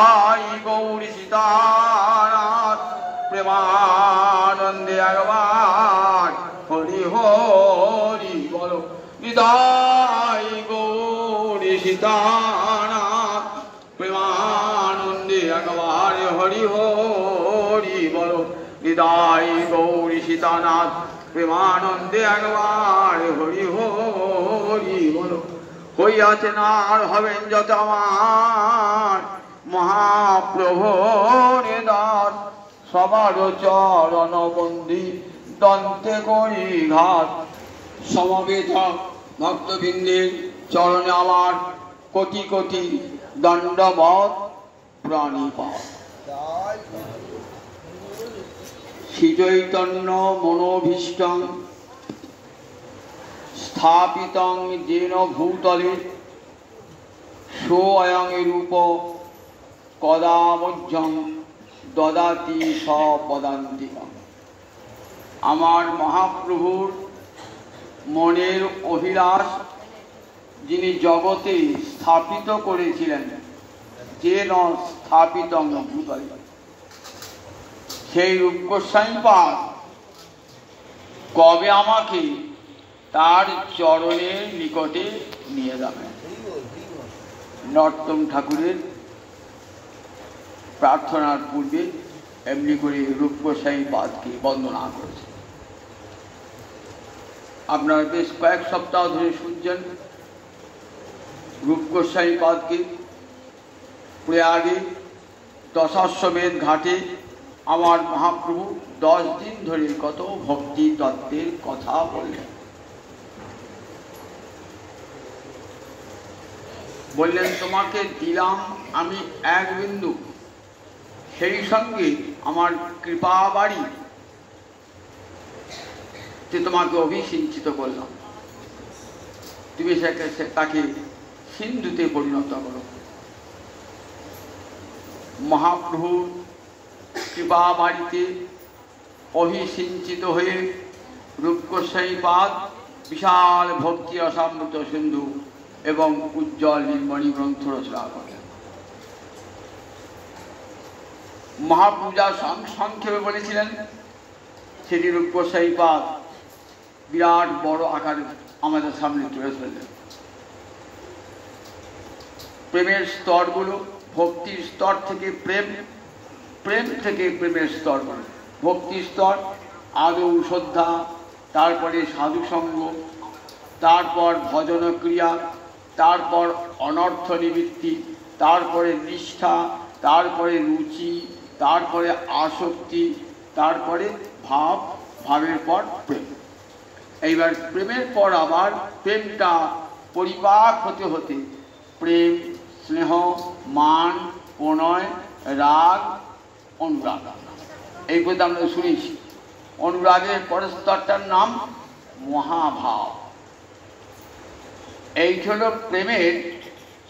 নিতাই গৌরী সীতানাথ প্রেমানন্দে একবার হরি হরি বলো। নিতাই গৌরী সীতানাথ প্রেমানন্দে একবার হরি হরি বলো। নিতাই গৌরী সীতানাথ প্রেমানন্দে একবার হরি হরি বলো। হইয়াছেন আর হবেন যত আমার মহাপ্রভু দাস, সবার চরণ বন্দি দন্তে করি ঘাট। সমবেত ভক্তবৃন্দের চরণে আমার কোটি কোটি দণ্ডবৎ প্রণিপাত। শ্রীচৈতন্য মনোভীষ্টং স্থাপিতং যেন ভূতলে সোऽয়ং রূপ কদা মধ্যং দদাতি সপদান্তিকং। আমার মহাপ্রভুর মনের অভিলাষ যিনি জগতে স্থাপিত করেছিলেন, যেন স্থাপিতং ভূতলে, সেই রূপ গোস্বামীপাদ কবে আমাকে তার চরণের নিকটে নিয়ে যাবেন। নরোত্তম ঠাকুরের প্রার্থনার পূর্বে এমনি করে রূপ গোস্বামীপাদকে বন্দনা করেছে। আপনারা বেশ কয়েক সপ্তাহ ধরে শুনছেন রূপ গোস্বামীপাদকে প্রয়াগে দশাশ্বমেধ ঘাটে আমার মহাপ্রভু 10 দিন ধরে কত ভক্তি তত্ত্বের কথা বললেন। বললেন তোমাকে দিলাম আমি এক বিন্দু, সেই সঙ্গে আমার কৃপা বাড়ি যে তোমাকে অভিসিঞ্চিত করলাম, তুমি তাকে সিন্ধুতে পরিণত করো। মহাপ্রভুর কৃপা বাড়িতে অভিসিঞ্চিত হয়ে রূপ গোস্বামীপাদ বিশাল ভক্তি রসামৃত সিন্ধু এবং উজ্জ্বল নির্মণি গ্রন্থ রচনা করেন। মহাপূজা সংক্ষেপে বলেছিলেন, সেটি রূপ গোস্বামীপাদ বিরাট বড় আকারে আমাদের সামনে তুলে ধরলেন। প্রেমের স্তরগুলো, ভক্তির স্তর থেকে প্রেম, প্রেম থেকে প্রেমের স্তর, ভক্তি স্তর, আদৌ শ্রদ্ধা, তারপরে সাধুসঙ্গ, তারপর ভজন ক্রিয়া, তারপর অনর্থ নিবৃত্তি, তারপরে নিষ্ঠা, তারপরে রুচি, তারপরে আসক্তি, তারপরে ভাব, ভাবের পর প্রেম। এইবার প্রেমের পর আবার প্রেমটা পরিপাক হতে হতে প্রেম, স্নেহ, মান, প্রণয়, রাগ, অনুরাগ, এই কথা আমরা শুনেছি। অনুরাগের পরের স্তরটার নাম মহাভাব। এই হল প্রেমের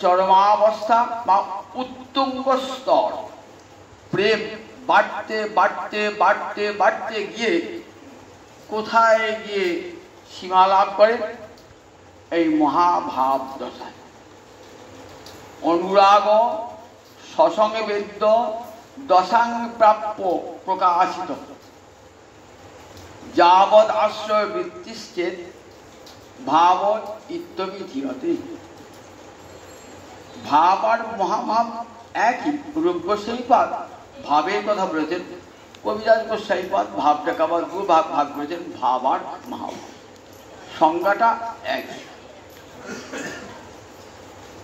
চরমাবস্থা বা উত্তুঙ্গ স্তর। প্রেম বাড়তে বাড়তে বাড়তে বাড়তে গিয়ে কোথায় গিয়ে সীমা লাভ করে? এই মহাভাব দশায়। অনুরাগ সসঙ্গে বেদ্য দশাং প্রাপ্য প্রকাশিত যাবৎ আশ্রয় বৃত্তিশ্চেদ ভাব ইত্যবিধীয়তে। ভাব আর মহাভাব একই। রূপ গোস্বামীপাদ ভাবের কথা বলেছেন, কবিরাজ গোস্বামীপাদ ভাবটাকে আবার দুভাগ ভাগ করেছেন, ভাব আর মহাভাব, সংজ্ঞাটা একই।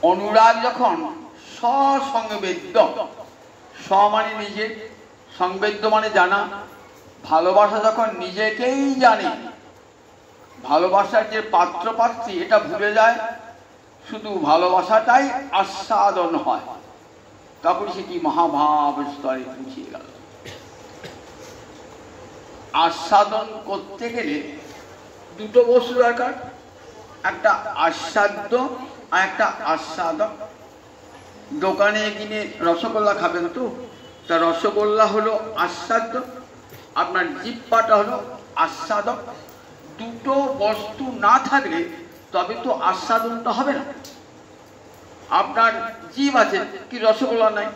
অনুরাগ যখন সসংবেদ্য, স মানে নিজে, সংবেদ্য মানে জানা, ভালোবাসা যখন নিজেকেই জানে, ভালোবাসার যে পাত্র পাত্রী এটা ভুলে যায়, শুধু ভালোবাসাটাই আস্বাদন হয়, তখন সেটি মহাভাব স্তরে পৌঁছিয়ে গেল। আস্বাদন করতে গেলে দুটো বস্তু দরকার, একটা আস্বাদ্য আর একটা আস্বাদক। দোকানে কিনে রসগোল্লা খাবেন তো, তা রসগোল্লা হলো আস্বাদ্য, আপনার জিহ্বাটা হলো আস্বাদক। দুটো বস্তু না থাকলে তবে তো আস্বাদনটা হবে না। আপনার জিভ আছে কি রসগোল্লা নাই,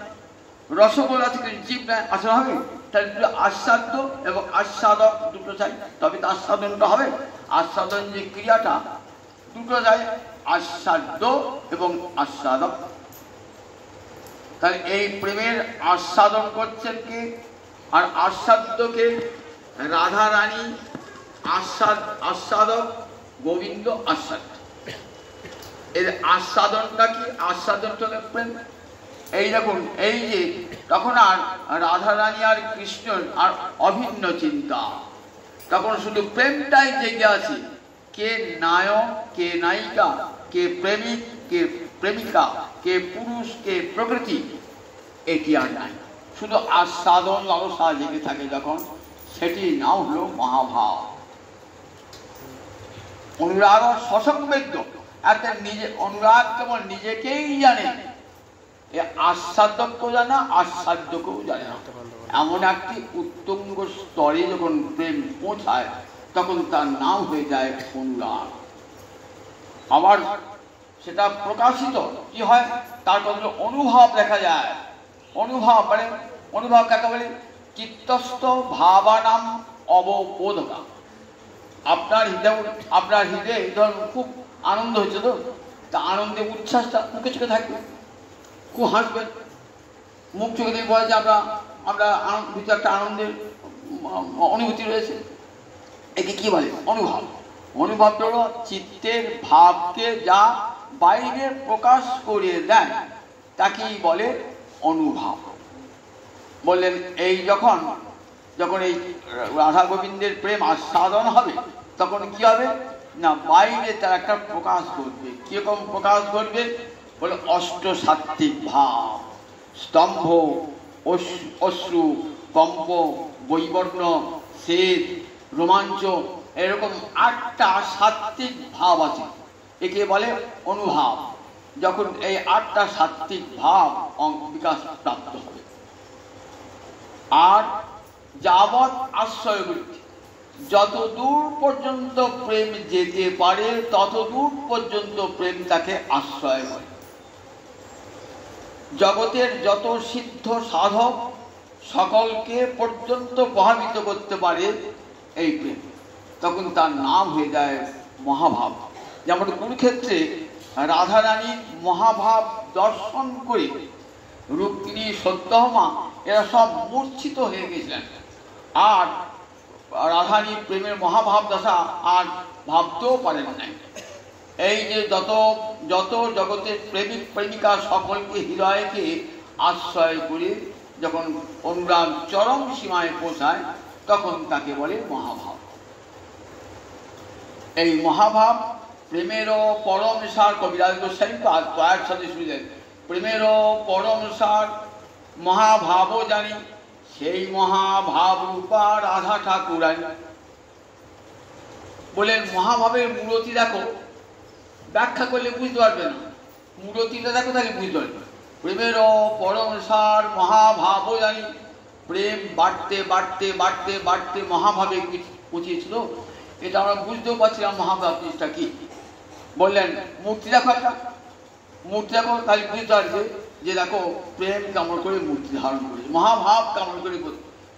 রসগোল্লা থেকে জীব নেয় আসলে হবে, তাহলে দুটো আস্বাদ্য এবং আস্বাদক দুটো চাই, তবে তো আস্বাদনটা হবে। আস্বাদন যে ক্রিয়াটা দুটো চাই, আস্বাদ্য এবং আস্বাদক। তাহলে এই প্রেমের আস্বাদন করছেন কে? আর আস্বাদ্যকে রাধা রানী, আস্বাদক গোবিন্দ আস্বাদ্য। এর আস্বাদনটা কি? আস্বাদনটা প্রেম। এই দেখুন, এই যে তখন আর রাধা রানী আর কৃষ্ণর আর অভিন্ন চিন্তা, তখন শুধু প্রেমটাই জেগে আছে। কে নায়ক, কে নায়িকা, কে প্রেমিক, কে প্রেমিকা, কে পুরুষ, কে প্রকৃতি, এটি আর নাই। শুধু আস্বাদন লালসা জেগে থাকে যখন, সেটি নাও হলো মহাভাব। অনুরাগ সসংবেদ্য, এত নিজে অনুরাগ কেবল নিজেকেই জানে, আস্বাদককেও জানে, আস্বাদ্যকেও জানে না। এমন একটি উত্তুঙ্গ স্তরে যখন প্রেম পৌঁছায়, তখন তার নাম হয়ে যায় অনুরাগ। আবার সেটা প্রকাশিত কি হয়, তার মধ্যে অনুভব দেখা যায়। অনুভব মানে, অনুভব কাকে বলে? চিত্তস্থ ভাবানাম অববোধকা। আপনার হৃদয়ে ধরুন খুব আনন্দ হচ্ছে, তো তা আনন্দে উচ্ছ্বাসটা মুখে চোখে থাকবে, খুব হাসবেন, মুখ চোখে দিয়ে বলে যে আমরা ভিতরে একটা আনন্দের অনুভূতি রয়েছে। একে কি বলে? অনুভব। অনুভবটা হলো চিত্তের ভাবকে যা বাইরে প্রকাশ করে দেয়, তাকেই বলে অনুভব। বললেন এই যখন এই রাধা গোবিন্দের প্রেম আস্বাদন হবে, তখন কি হবে না, বাইরে তার একটা প্রকাশ ঘটবে। কিরকম প্রকাশ ঘটবে? বলে অষ্ট সাত্ত্বিক ভাব, স্তম্ভ, অশ্রু, কম্প, বৈবর্ণ, শ্বেত, রোমাঞ্চ, এরকম 8টা সাত্ত্বিক ভাব আছে, একে বলে অনুভাব। যখন এই 8টা সাত্ত্বিক ভাব বিকাশ প্রাপ্ত হবে, আর যাবৎ আশ্রয়গুলি, যত দূর পর্যন্ত প্রেম যেতে পারে তত দূর পর্যন্ত প্রেম তাকে আশ্রয় করে। জগতের যত সিদ্ধ সাধক সকলকে পর্যন্ত প্রভাবিত করতে পারে এই প্রেম, তখন তার নাম হয়ে যায় মহাভাব। যেমন কুরুক্ষেত্রে রাধারানীর মহাভাব দর্শন করে রুক্মিণী, সত্যভামা এরা সব মূর্ছিত হয়ে গেছিলেন, আর রাধারানীর প্রেমের মহাভাব দশা আর ভাবতেও পারেন নাই। এই যে যত জগতের প্রেমিক প্রেমিকা সকলকে হৃদয়কে আশ্রয় করে যখন অনুরাগ চরম সীমায় পৌঁছায়, তখন তাকে বলে মহাভাব। এই মহাভাব প্রেমেরও পরম সার। কবিরাজ গোস্বামী কয়েক সাথে শুনলেন, প্রেমেরও পরম সার মহাভাবও জানি, সেই মহাভাব রূপা রাধা ঠাকুরানী। বলেন মহাভাবের মূরতি দেখো, ব্যাখ্যা করলে বুঝতে পারবে না, মূরতিটা দেখো তাহলে বুঝতে পারবে। প্রেমেরও পরম সার মহাভাবও জানি, প্রেম বাড়তে বাড়তে বাড়তে বাড়তে মহাভাবে পৌঁছেছিল, এটা আমরা বুঝতেও পারছিলাম মহাভাব জিনিসটা কি। বললেন মূর্তি দেখো, একটা মূর্তি দেখো, তাহলে বুঝতে পারবে যে দেখো প্রেম কেমন করে মূর্তি ধারণ করেছে, মহাভাব কেমন করে।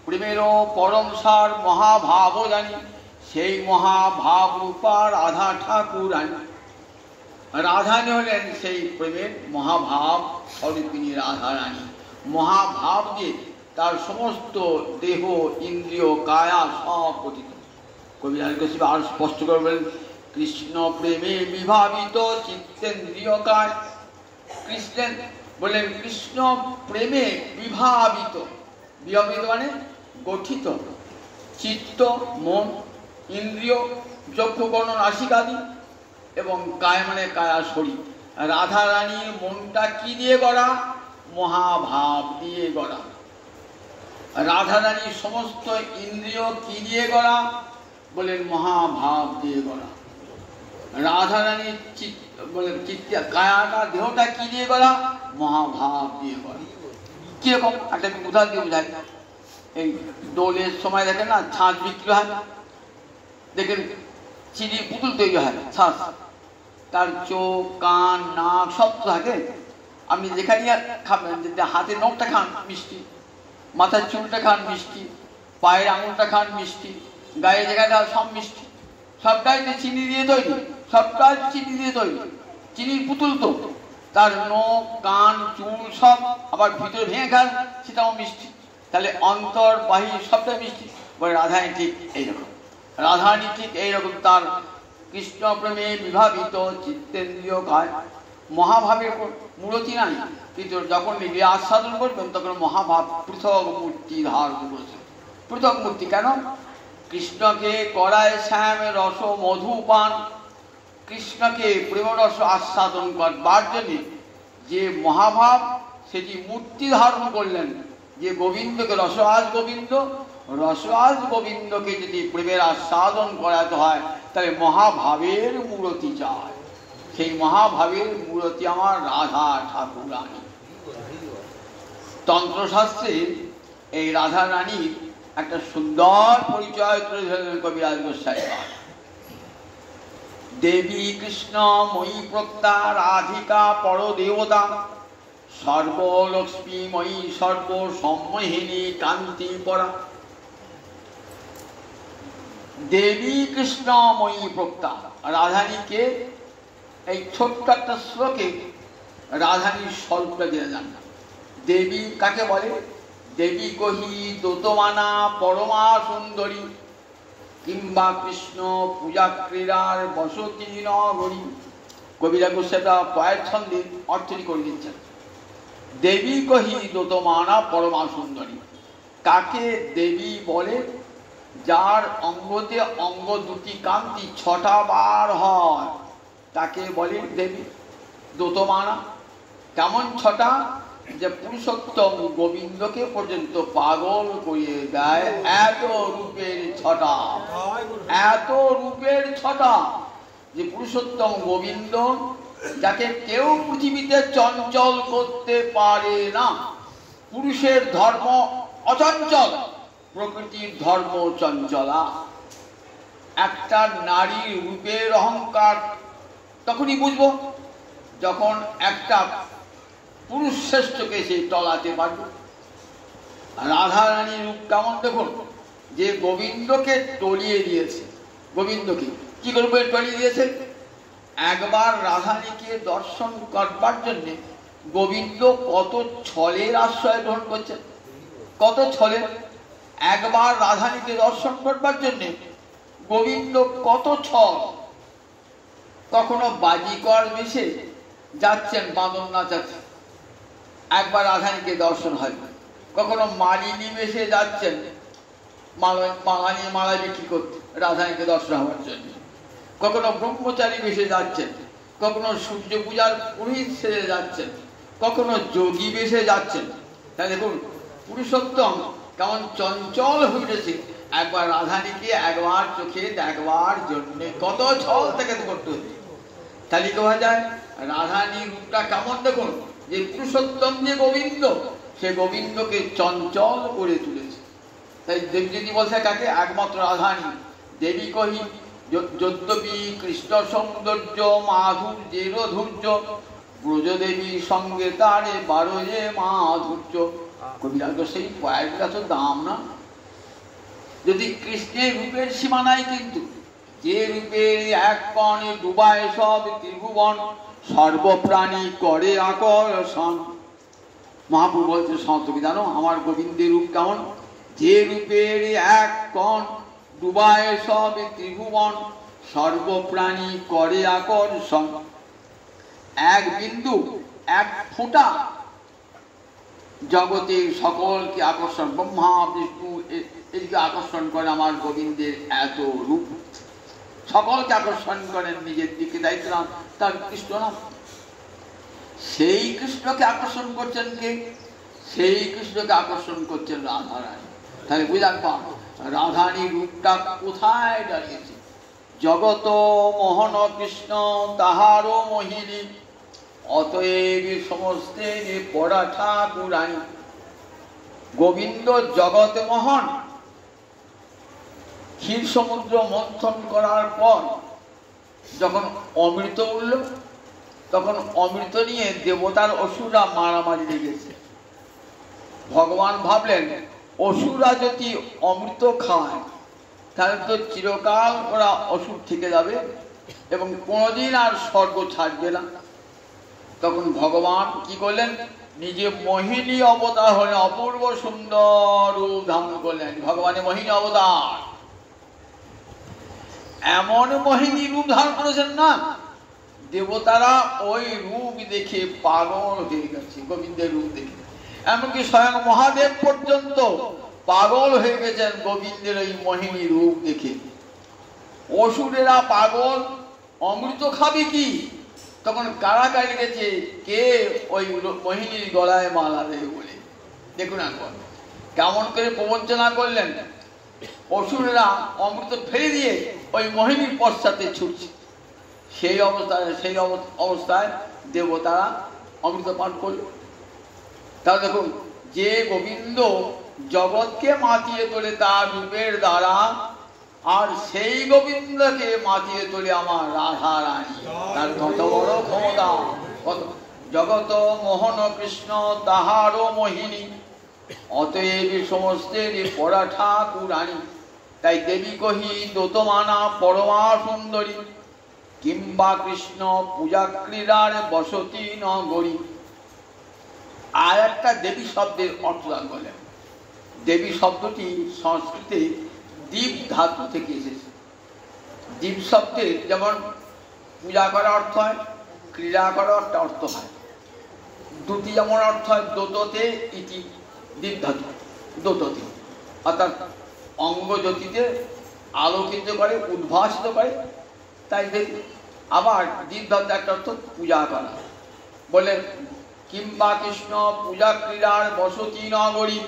প্রেমেরও পরম সার মহাভাবও জানি, সেই মহাভাব রূপা রাধা ঠাকুরানী। রাধারানী হলেন সেই প্রেমের মহাভাব স্বরূপিণী রাধারানী। মহাভাব যে তার সমস্ত দেহ, ইন্দ্রিয়, কায়া সব গঠিত। কবি গোস্বামী আর স্পষ্ট করে বলেন, কৃষ্ণ প্রেমে বিভাবিত চিত্তেন্দ্রিয় কায়। কৃষ্ণের বললেন কৃষ্ণ প্রেমে বিভাবিত, বিভাবিত মানে গঠিত, চিত্ত, মন, ইন্দ্রিয়, চক্ষুকর্ণ, নাসিকাদি, এবং কায় মানে কায়া শরীর। রাধা রানীর মনটা কি দিয়ে গড়া? মহাভাব দিয়ে গড়া। রাধা রানীর সমস্ত ইন্দ্রিয় কি দিয়ে গড়া? বলেন মহাভাব দিয়ে গড়া। রাধা রানীর বলেন কায়াটা, দেহটা কি দিয়ে গড়া? মহাভাব দিয়ে গড়া। কিরকম একটা উদাহরণ দিয়ে বোঝায়, এই দোলের সময় দেখেন না ছাঁচ বিক্রি হয়, দেখেন চিনি পুতুল তৈরি হয়, ছাঁচ, তার চোখ, কান, নাক সব থাকে, আপনি যেখানে খাবেন, হাতের নখটা খান মিষ্টি, মাথার চুলটা খান মিষ্টি, পায়ের আঙুলটা খান মিষ্টি, গায়ে যেখানে সব মিষ্টি, সবটাই চিনি দিয়ে তৈরি, সবটাই চিনি দিয়ে তৈরি। চিনির পুতুল তো, তার নখ কান চুল সব, আবার ভিতরে ভেঙে খান সেটাও মিষ্টি। তাহলে অন্তর বাহির সবটাই মিষ্টি। বলে রাধারানী ঠিক এইরকম, রাধারানী ঠিক এইরকম, তার কৃষ্ণ প্রেমে বিভাবিত চিত্তেন্দ্রিয় কাজ। মহাভাবের মূর্তি নাই, কিন্তু যখন নিজে আস্বাদন করবেন তখন মহাভাব পৃথক মূর্তি ধারণ করেছে। পৃথক মূর্তি কেন? কৃষ্ণকে করায় শ্যাম রস মধু পান, কৃষ্ণকে প্রেমরস আস্বাদন করবার জন্য যে মহাভাব সেটি মূর্তি ধারণ করলেন। যে গোবিন্দকে রসআজ গোবিন্দ, রসআজ গোবিন্দকে যদি প্রেমের আস্বাদন করাতে হয় তাহলে মহাভাবের মূর্তি চায়। সেই মহাভাবের মূর্তি আমার রাধা ঠাকুরানী। তন্ত্রশাস্ত্রে এই রাধা রানীর একটা সুন্দর পরিচয় তুলে ধরলেন কবিরাজ গোস্বাই। দেবী কৃষ্ণ ময়ী প্রক্তা রাধিকা পরদেবতা, সর্বলক্ষ্মীময়ী সর্ব সম্মোহিনী কান্তি পরা। দেবী কৃষ্ণময়ী প্রক্তা, রাধানীকে এই ছোট্ট একটা শ্লোকে রাধানীর স্বরূপটা জেনে যান। দেবী কাকে বলে? দেবী কহি দোতমানা পরমা সুন্দরী, কিংবা কৃষ্ণ পূজা ক্রীড়ার বসতি নগরী। কবিরা গোস্বাইটা পয়ের ছন্দে অর্থটি করে দিচ্ছেন। দেবী কহি দোতমানা পরমা সুন্দরী, কাকে দেবী বলে? যার অঙ্গতে অঙ্গ দুটি কান্তি 6টা বার হয় তাকে বলে দেবী। দোতমানা কেমন 6টা? যে পুরুষোত্তম গোবিন্দকে পর্যন্ত পাগল করিয়ে দেয় এত রূপের 6টা, এত রূপের 6টা। যে পুরুষোত্তম গোবিন্দ, যাকে কেউ পৃথিবীতে চঞ্চল করতে পারে না। পুরুষের ধর্ম অচঞ্চল, প্রকৃতির ধর্ম চঞ্চলা। একটা নারীর রূপের অহংকার তখনই বুঝবো যখন একটা পুরুষ শ্রেষ্ঠকে সে টলাতে পারবে। রাধা রানীর রূপ কেমন দেখুন, যে গোবিন্দকে টলিয়ে দিয়েছে। গোবিন্দকে কি করবে টলিয়ে দিয়েছে? একবার রাধানীকে দর্শন করবার জন্য গোবিন্দ কত ছলের আশ্রয় গ্রহণ করছেন, কত ছলের। একবার রাধানীকে দর্শন করবার জন্য গোবিন্দ কত ছল। কখনো বাজিকর বেশে যাচ্ছেন বাঁদর নাচাচ্ছেন, একবার রাধানীকে দর্শন হয়। কখনো মালিনী বেশে যাচ্ছেন, মালা বিক্রি করতে রাধানীকে দর্শন হওয়ার জন্য। কখনো ব্রহ্মচারী বেশে যাচ্ছেন, কখনো সূর্য পূজার পুরোহিত সেজে যাচ্ছেন, কখনো যোগী বেশে যাচ্ছেন। তাই দেখুন পুরুষোত্তম কেমন চঞ্চল হয়ে উঠেছে। একবার রাধানীকে একবার চোখে দেখবার জন্য কত ছল থেকে করতে হচ্ছে। তাহলে বোঝা যায় রাধানীর রূপটা কেমন দেখুন, যে পুরুষোত্তম যে গোবিন্দ, সে গোবিন্দকে চঞ্চল করে তুলেছে। তাই দেবী বলছে কাকে? একমাত্র রাধানী। দেবী কহি যদ্যপি কৃষ্ণ সৌন্দর্য মাধুর্যের ধৈর্য, ব্রজদেবী সঙ্গে তারে 12 মাধুর্য। কবিরা তো সেই পয়েরটা তো দাম না। যদি কৃষ্ণের রূপের সীমা নাই, কিন্তু যে রূপের এক কণে ডুবায় সব ত্রিভুবন, সর্বপ্রাণী করে আকর্ষণ। মহাপ্রভু বলছে সন্তকে জানো আমার গোবিন্দের রূপ কেমন? যে রূপের এক কণ ডুবায় সব ত্রিভুবন, সর্বপ্রাণী করে আকর্ষণ। এক বিন্দু, এক ফোঁটা জগতের সকলকে আকর্ষণ, ব্রহ্মা বিষ্ণু এদিকে আকর্ষণ করে আমার গোবিন্দের এত রূপ। সকলকে আকর্ষণ করেন নিজের দিকে, দায়িত্ব নাম তার কৃষ্ণ নাম। সেই কৃষ্ণকে আকর্ষণ করছেন কে? সেই কৃষ্ণকে আকর্ষণ করছেন রাধা রানী। তাহলে বুঝলাম রাধানীর রূপটা কোথায় দাঁড়িয়েছে? জগত মোহন কৃষ্ণ তাহারও মোহিনী, অতএব সমস্তে পড়া ঠাকুরানী। গোবিন্দ জগতে মোহন। ক্ষীর সমুদ্র মন্থন করার পর যখন অমৃত উঠল তখন অমৃত নিয়ে দেবতার অসুররা মারামারি লেগেছে। ভগবান ভাবলেন অসুররা যদি অমৃত খায় তাহলে তো চিরকাল ওরা অসুর থেকে যাবে এবং কোনোদিন আর স্বর্গ ছাড়বে না। তখন ভগবান কি করলেন, নিজে মোহিনী অবতার হলেন, অপূর্ব সুন্দর রূপ ধারণ করলেন। ভগবানের মোহিনী অবতার, এমন মোহিনী রূপ ধারণ করেছেন না, দেবতারা ওই রূপ দেখে পাগল হয়ে গেছে। গোবিন্দের রূপ দেখে এমনকি স্বয়ং মহাদেব পর্যন্ত পাগল হয়ে গেছেন গোবিন্দের ওই মোহিনী রূপ দেখে। অসুরেরা পাগল, অমৃত খাবে কি? তখন কারাগারে গেছে, কে ওই মোহিনীর গলায় মালা দেবে বলে। দেখুন এখন কেমন করে প্রবঞ্চনা করলেন। অসুরেরা অমৃত ফেলে দিয়ে ওই মোহিনীর পশ্চাতে ছুটছে। সেই অবস্থায় দেবতারা অমৃত পান করল। তাহলে দেখুন, যে গোবিন্দ জগৎকে মাতিয়ে তোলে তার রূপের দ্বারা, আর সেই গোবিন্দকে মাতিয়ে তোলে আমার রাধা রানী, তার কত বড় ক্ষমতা। কত জগত মোহন কৃষ্ণ তাহারও মোহিনী, অতএব সমস্তের পরা ঠাকুরানী। তাই দেবী কহি দোতমানা পরমা সুন্দরী, কিংবা কৃষ্ণ পূজা ক্রীড়ার বসতি নগরী। আর একটা দেবী শব্দের অর্থ দান করলেন। দেবী শব্দটি সংস্কৃতে দীপ ধাতু থেকে এসেছে। দীপ শব্দের যেমন পূজা করা অর্থ হয়, ক্রীড়া করা একটা অর্থ হয়। দুটি যেমন অর্থ হয়, দোততে ইতি, দীপ ধাতু দোততে, অর্থাৎ অঙ্গ জ্যোতিতে আলোকিত করে, উদ্ভাসিত করে, তাই দেখি। আবার দীপ ধাতু একটা অর্থ পূজা করা। বলে কিংবা কৃষ্ণ পূজা ক্রীড়ার বসতি নগরী।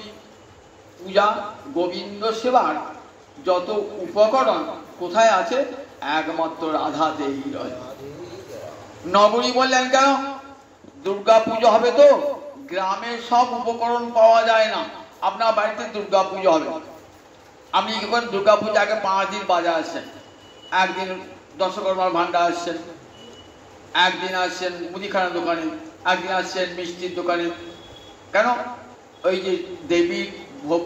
পূজা গোবিন্দ সেবার যত উপকরণ কোথায় আছে? একমাত্র রাধাতেই রয়েছে। নগরী বললেন কেন? দুর্গা পুজো হবে তো গ্রামে সব উপকরণ পাওয়া যায় না। আপনার বাড়িতে দুর্গা পুজো হবে, আপনি কি করেন? দুর্গা পুজো আগে 5 দিন বাজার আসছেন, একদিন দশকর্মার ভান্ডার আসছেন, একদিন আসছেন মুদিখানার দোকানে, একদিন আসছেন মিষ্টির দোকানে। কেন? ওই যে দেবীর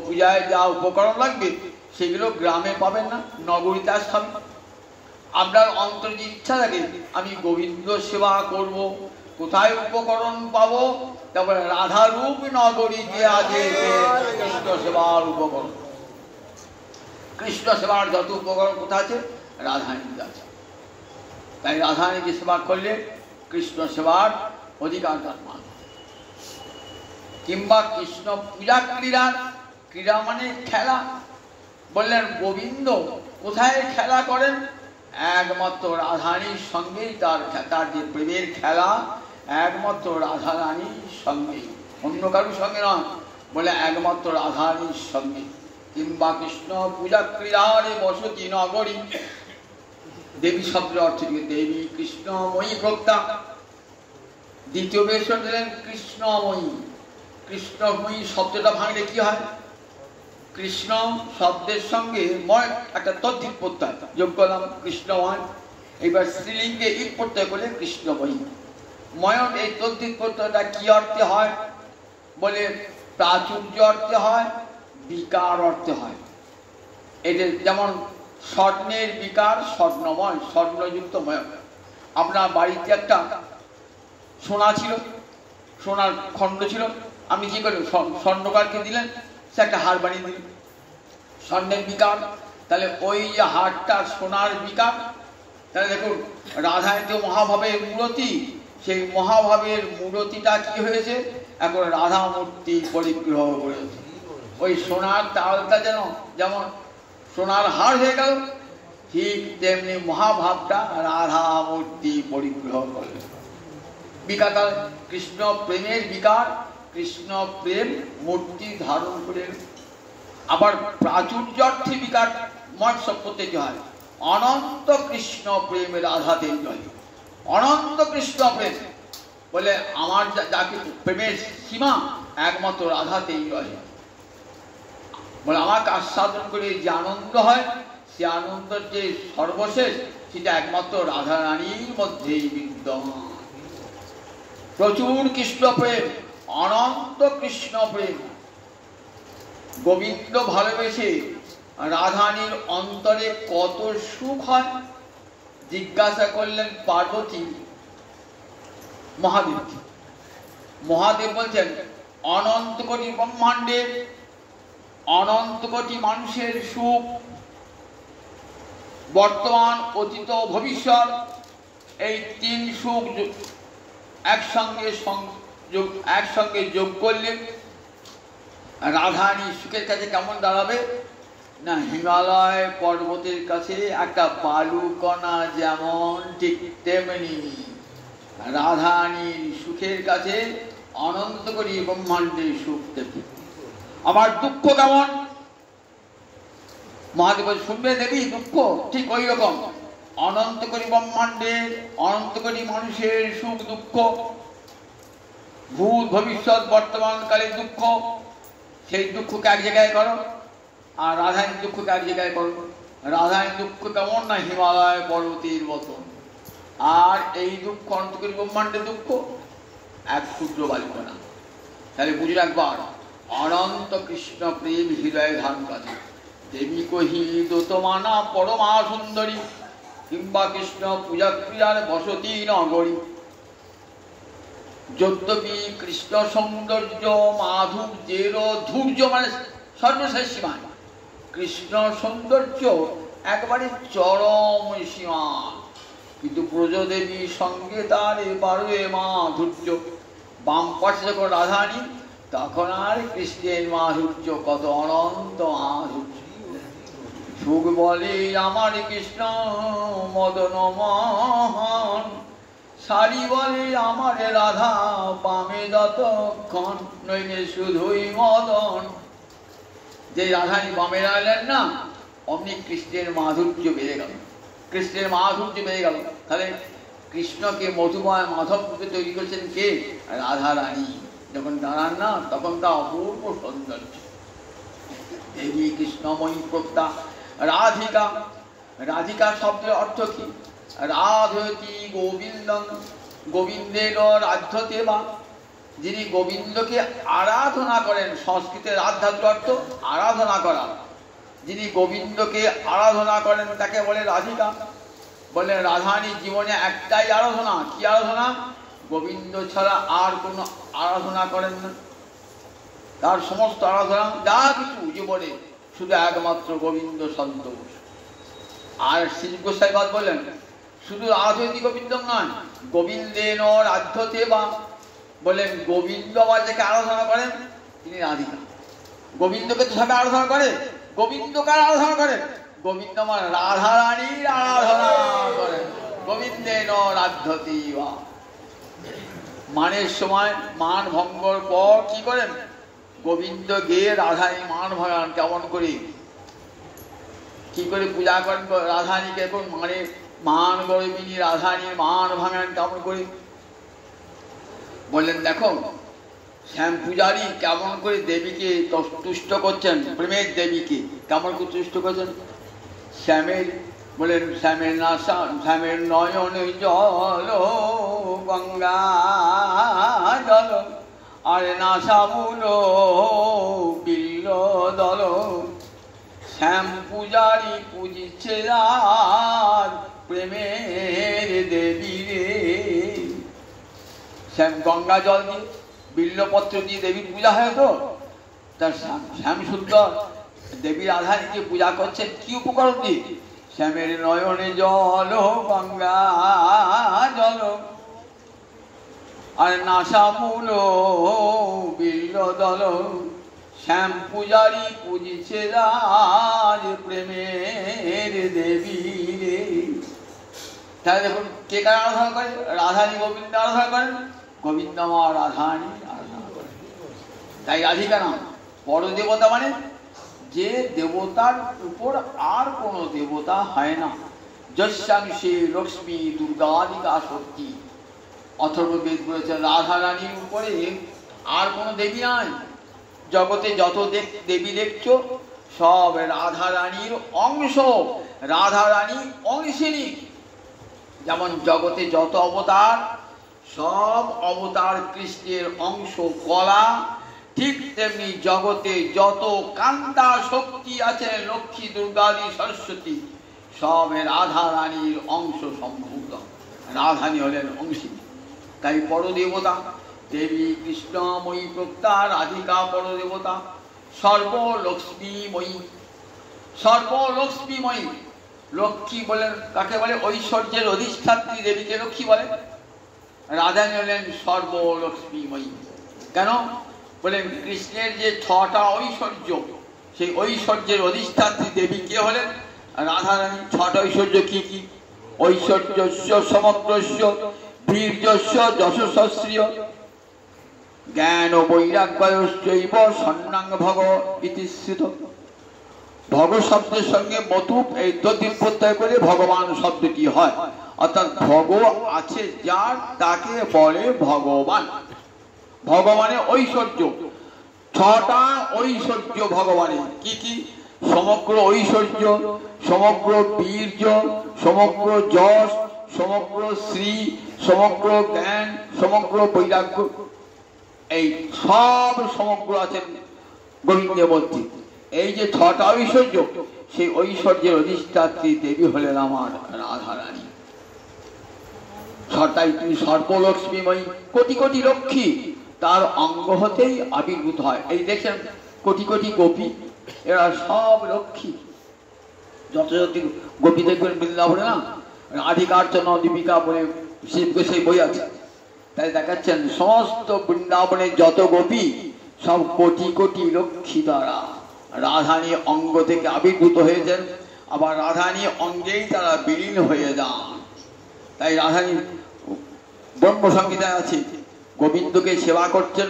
পূজায় যা উপকরণ লাগবে সেগুলো গ্রামে পাবেন না, নগরীতে আসতে হবে। আপনার অন্তর যে ইচ্ছা থাকে আমি গোবিন্দ সেবা করব, কোথায় উপকরণ পাবো? তারপরে রাধারূপ নগরীতে আছে কৃষ্ণ সেবার উপকরণ। কৃষ্ণ সেবার যত উপকরণ কোথায় আছে? রাধারানীতে আছে। তাই রাধারানীকে সেবা করলে কৃষ্ণ সেবার অধিকার তার মান। কিংবা কৃষ্ণ পূজা ক্রীড়া, ক্রীড়া মানে খেলা। বললেন গোবিন্দ কোথায় খেলা করেন? একমাত্র রাধারানীর সঙ্গেই তার যে প্রেমের খেলা একমাত্র রাধারানীর সঙ্গে, অন্য কারোর সঙ্গে নয়। বলে একমাত্র রাধারানীর সঙ্গে। কিংবা কৃষ্ণ পূজা ক্রীড়ার বসতি নগরী। দেবী শব্দের অর্থ দেবী কৃষ্ণময়ী প্রক্তা। দ্বিতীয় বেশ দিলেন কৃষ্ণময়ী। কৃষ্ণময়ী শব্দটা ভাঙলে কি হয়? কৃষ্ণ শব্দের সঙ্গে ময় একটা তদ্ধিত প্রত্যয় যোগ করলাম, কৃষ্ণময়। এবার স্ত্রীলিঙ্গে ঈদ প্রত্যয় করলে কৃষ্ণময়ী। ময়ন এই তদ্ধিত প্রত্যয়টা কি অর্থে হয়? বলে প্রাচুর্য অর্থে হয়, বিকার অর্থে হয়। এদের যেমন স্বর্ণের বিকার স্বর্ণময়, স্বর্ণযুক্ত ময়। আপনার বাড়িতে একটা সোনা ছিল, সোনার খণ্ড ছিল, আপনি কি করলেন? স্বর্ণকারকে দিলেন, সে একটা হার বানিয়ে দিলেন, স্বর্ণের বিকার। তাহলে ওই যে হারটা সোনার বিকার। তাহলে দেখুন রাধায় তো মহাভাবের মূরতি, সেই মহাভাবের মূরতিটা কি হয়েছে? এখন রাধা মূর্তি পরিগ্রহ করেছে। ওই সোনার তালটা যেমন সোনার হার হয়ে গেল, ঠিক তেমনি মহাভাবটা রাধা মূর্তি পরিগ্রহ করে। বিকার কৃষ্ণ প্রেমের বিকার, কৃষ্ণ প্রেম মূর্তি ধারণ করে। আবার প্রাচুর্যার্থী বিকার মঠ শব্দতে হয় অনন্ত কৃষ্ণ প্রেমের রাধাতে জয়। অনন্ত কৃষ্ণ প্রেম বলে আমার যাকে প্রেমের সীমা একমাত্র রাধাতেই রয়ে। বলে আমাকে আস্বাদন করে যে আনন্দ হয়, সে আনন্দের যে সর্বশেষ সেটা একমাত্র রাধা রানীর মধ্যেই বিদ্যমান। প্রচুর কৃষ্ণ প্রেম, অনন্ত কৃষ্ণ প্রেম। গোবিন্দ ভালোবেসে রাধারানীর অন্তরে কত সুখ হয় জিজ্ঞাসা করলেন পার্বতী মহাদেবকে। মহাদেব বলছেন, অনন্ত কোটি ব্রহ্মাণ্ডের অনন্ত কোটি মানুষের সুখ, বর্তমান, অতীত, ভবিষ্যৎ, এই তিন সুখ একসঙ্গে যোগ করলে রাধারানী সুখের কাছে কেমন দাঁড়াবে না, হিমালয় পর্বতের কাছে একটা বালুকণা যেমন ঠিক তেমনি রাধারানীর সুখের কাছে অনন্ত কোটি ব্রহ্মাণ্ডের সুখ তেমনি। আমার দুঃখ কেমন, মহাদেব শুনবে দেবী দুঃখ ঠিক ওই রকম। অনন্ত কোটি ব্রহ্মাণ্ডের অনন্ত কোটি মানুষের সুখ দুঃখ, ভূত ভবিষ্যৎ বর্তমানকালের দুঃখ, সেই দুঃখকে এক জায়গায় করো, আর রাধারানীর দুঃখকে এক জায়গায় করো। রাধারানীর দুঃখ কেমন না হিমালয় পর্বতের মতো, আর এই দুঃখ অনন্ত কোটি ব্রহ্মাণ্ডের দুঃখ এক ক্ষুদ্র বালুকণা। তাহলে বুঝে রাখবার, অনন্ত কৃষ্ণ প্রেম হৃদয় ধারণ করে। দেবী কহি দোতমানা পরমা সুন্দরী, কিংবা কৃষ্ণ পূজা ক্রিয়ার বসতি নগরী। যদ্যপি কৃষ্ণ সৌন্দর্য মাধুর্যের ধৈর্য মানে সর্বশেষ সীমা, কৃষ্ণ সৌন্দর্য একবারে চরম সীমা, কিন্তু ব্রজদেবী সঙ্গে তার এবারে মাধুর্য। বাম পাশে যখন রাধারানী, তখন আর কৃষ্ণের মাধুর্য কত অনন্ত মাধুর্য। সুখ বলে আমার কৃষ্ণ মদন মোহন, শাড়ি বলে আমার রাধা পামে যতক্ষণ, নইলে শুধুই মদন। যে রাধারানী বামে রাখলেন না, অমনি কৃষ্ণের মাধুর্য বেড়ে গেল, কৃষ্ণের মাধুর্য বেড়ে গেল। তাহলে কৃষ্ণকে মধুময় মাধব রূপে তৈরি করেছেন কে? রাধারানী। যখন দাঁড়ান না, তখন তা অপূর্ব সৌন্দর্য। দেবী কৃষ্ণময়ী প্রত্যা রাধিকা। রাধিকা শব্দের অর্থ কি? রাধতি গোবিন্দং, গোবিন্দের রাধ্যতে বা, যিনি গোবিন্দকে আরাধনা করেন। সংস্কৃতে রাধার অর্থ আরাধনা করা। যিনি গোবিন্দকে আরাধনা করেন তাকে বলে রাধিকা। বলে রাধারানীর জীবনে একটাই আরাধনা, কি আরাধনা? গোবিন্দ ছাড়া আর কোনো আরাধনা করেন না। তার সমস্ত আরাধনা যা কিছু জীবনে শুধু একমাত্র গোবিন্দ সন্তোষ। আর শ্রী গোসাই বাদ বললেন, শুধু রাধতি গোবিন্দ নয়, গোবিন্দেন রাধ্যতে বা, বলেন গোবিন্দ আবার যাকে আরাধনা করেন তিনি রাধিকা। গোবিন্দকে তো সবাই আরাধনা করে, গোবিন্দ কার আরাধনা করে? গোবিন্দ আমার রাধারানীর আরাধনা করেন। গোবিন্দেন রাধ্যতে বা, মানের সময় মান ভঙ্গর পর কি করেন? গোবিন্দ গিয়ে রাধারানী মান ভাঙান। কেমন করে, কি করে পূজা করেন রাধারানীকে? এখন মানে মান গরবিনী রাধারানীর মান ভাঙান কেমন করে? বললেন দেখো, শ্যাম পূজারী কেমন করে দেবীকে তুষ্ট করছেন, প্রেমের দেবীকে কেমন করে তুষ্ট করছেন। শ্যামের বলেন, শ্যামের নাশা, শ্যামের নয়নে জল গঙ্গা জল, আর নাশামূল বিল্ল দল। শ্যাম পূজারী পুজিছে আর প্রেমের দেবী রে। শ্যাম গঙ্গা জল দিয়ে বিল্লপত্র দিয়ে দেবীর পূজা হয় তো, তার শ্যাম সুন্দর দেবী রাধারানীকে পূজা করছেন কি উপকরণ দিয়ে? শ্যামের নয়নে জল গঙ্গা জল, আর নাশামূল বিল্ল দল। শ্যাম পূজারী পুজিছে রাজ প্রেমের দেবী রে। তাহলে দেখুন কে কার আরাধনা করে? রাধারানী গোবিন্দ আরাধনা করেন, গোবিন্দ মা রাধারানী আরাধনা করেন। তাই রাধিকা নাম। পরদেবতা মানে যে দেবতার উপর আর কোন দেবতা হয় না। যস্যাংশে লক্ষ্মী দুর্গাদিকা শক্তি। অথর্ববেদ বলেছে রাধারানীর উপরে আর কোন দেবী নাই। জগতে যত দেবী দেখছো সব রাধারানীর অংশ, রাধারানী অংশিনী। যেমন জগতে যত অবতার সব অবতার কৃষ্ণের অংশ কলা, ঠিক তেমনি জগতে যত কান্তা শক্তি আছে, লক্ষ্মী, দুর্গাদি, সরস্বতী, সবের রাধা রানীর অংশ সম্ভূত। রাধানী হলেন অংশী। তাই পরদেবতা দেবী কৃষ্ণময়ী প্রক্তা রাধিকা পরদেবতা, সর্বলক্ষ্মীময়ী। সর্বলক্ষ্মীময়ী লক্ষ্মী বলেন কাকে বলে? ঐশ্বর্যের অধিষ্ঠাত্রী দেবীকে লক্ষ্মী বলে। রাধানী হলেন সর্বলক্ষ্মীময়ী। কেন বলেন? কৃষ্ণের যে 6টা ঐশ্বর্য, সেই ঐশ্বর্যের অধিষ্ঠাত্রী দেবী কে হলেন? রাধারানী। 6টা ঐশ্বর্য কি কি? ঐশ্বর্যস্য সমগ্রস্য বীর্যস্য যশস্শ্রিয় জ্ঞান বৈরাগ্যশ্চৈব সন্ন্যাং ভগ ইতি শ্রুত। ভগ শব্দের সঙ্গে মতুপ এই তদ্ধিত প্রত্যয় করে ভগবান শব্দটি হয়, অর্থাৎ ভগ আছে যার, তাকে বলে ভগবান। ভগবানের ঐশ্বর্য 6টা ঐশ্বর্য ভগবানের কি কি? সমগ্র ঐশ্বর্য, সমগ্র বীর্য, সমগ্র যশ, সমগ্র শ্রী, সমগ্র জ্ঞান, সমগ্র বৈরাগ্য, এই সব সমগ্র আছেন গোবিন্দের মধ্যে। এই যে 6টা ঐশ্বর্য, সেই ঐশ্বর্যের অধিষ্ঠাত্রী দেবী হলেন আমার রাধারানী। তাই তিনি সর্বলক্ষ্মীময়ী। কোটি কোটি লক্ষ্মী তার অঙ্গ হতেই আবির্ভূত হয়। এই দেখেন কোটি কোটি গোপী, এরা সব লক্ষ্মী। যত যত গোপী দেখবেন বৃন্দাবনে না, রাধিকার্চন দীপিকা বলে সেই বই আছে, তাই দেখাচ্ছেন সমস্ত বৃন্দাবনের যত গোপী সব কোটি কোটি লক্ষ্মী দ্বারা রাধানী অঙ্গ থেকে আবির্ভূত হয়েছেন, আবার রাধানী অঙ্গেই তারা বিলীন হয়ে যান। তাই রাধানী ব্রহ্মসংহিতায় আছে, গোবিন্দকে সেবা করছেন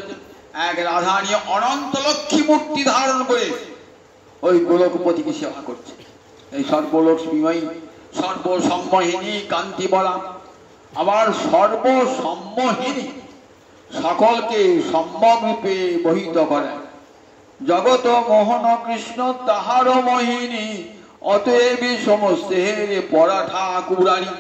এক রাধানী অনন্ত লক্ষ্মী মূর্তি ধারণ করে ওই গোলকপতিকে সেবা করছে। এই সর্বলক্ষ্মীময়ী, সর্বসম্মোহিনী কান্তি বলা, আবার সর্বসম্মোহিনী, সকলকে সম্যমরূপে বহিত করেন। জগত মোহন কৃষ্ণ তাহার মোহিনী, অতএব সমস্তের পরা ঠাকুরানী।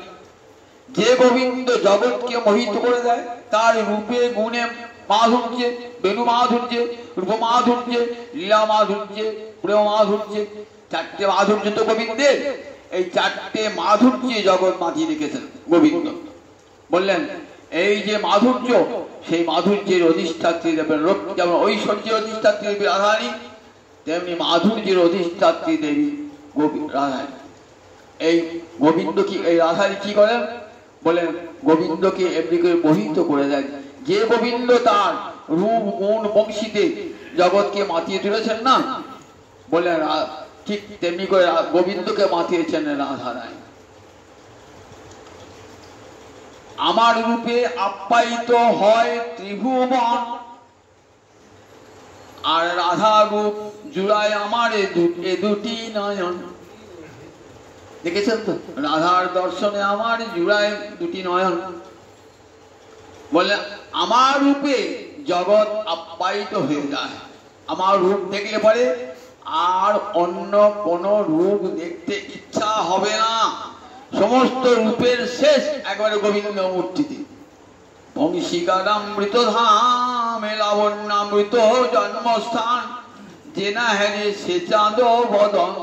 যে গোবিন্দ জগৎকে মোহিত করে দেয়, তার রূপে গুণে মাধুর্যে, বেণু মাধুর্যে, রূপ মাধুর্যে, লীলা মাধুর্যে, প্রেম মাধুর্যে, 4টে মাধুর্য তো গোবিন্দের। এই 4টে মাধুর্যে জগৎ মাতিয়ে রেখেছেন গোবিন্দ। বললেন এই যে মাধুর্য, সেই মাধুর্যের অধিষ্ঠাত্রী দেবেন লক্ষ্মী। যেমন ঐশ্বর্যের অধিষ্ঠাত্রী দেবী রাধারানী, তেমনি মাধুর্যের অধিষ্ঠাত্রী দেবী রাধারানী। এই গোবিন্দ কি, এই রাধারানী কি করেন? বলেন গোবিন্দকে এমনি করে মোহিত করে দেন। যে গোবিন্দ তার রূপ গুণ বংশীতে জগৎকে মাতিয়ে তুলেছেন না, বলেন ঠিক তেমনি করে গোবিন্দকে মাতিয়েছেন রাধারানী। আমার রূপে আপ্যায়িত হয় ত্রিভুবন, আর রাধা রূপ জুড়ায় আমার এ দুটি নয়ন। দেখেছেন তো, রাধার দর্শনে আমার জুড়ায় দুটি নয়ন। বলে আমার রূপে জগৎ আপ্যায়িত হয়ে যায়। আমার রূপ দেখলে পরে আর অন্য কোন রূপ দেখতে ইচ্ছা হবে না। সমস্ত রূপের শেষ একবারে গোবিন্দ মূর্তিতে। বংশীকারামৃত ধাম লাবণ্যামৃত জন্মস্থান, যে না হেরে সে চাঁদ বদন,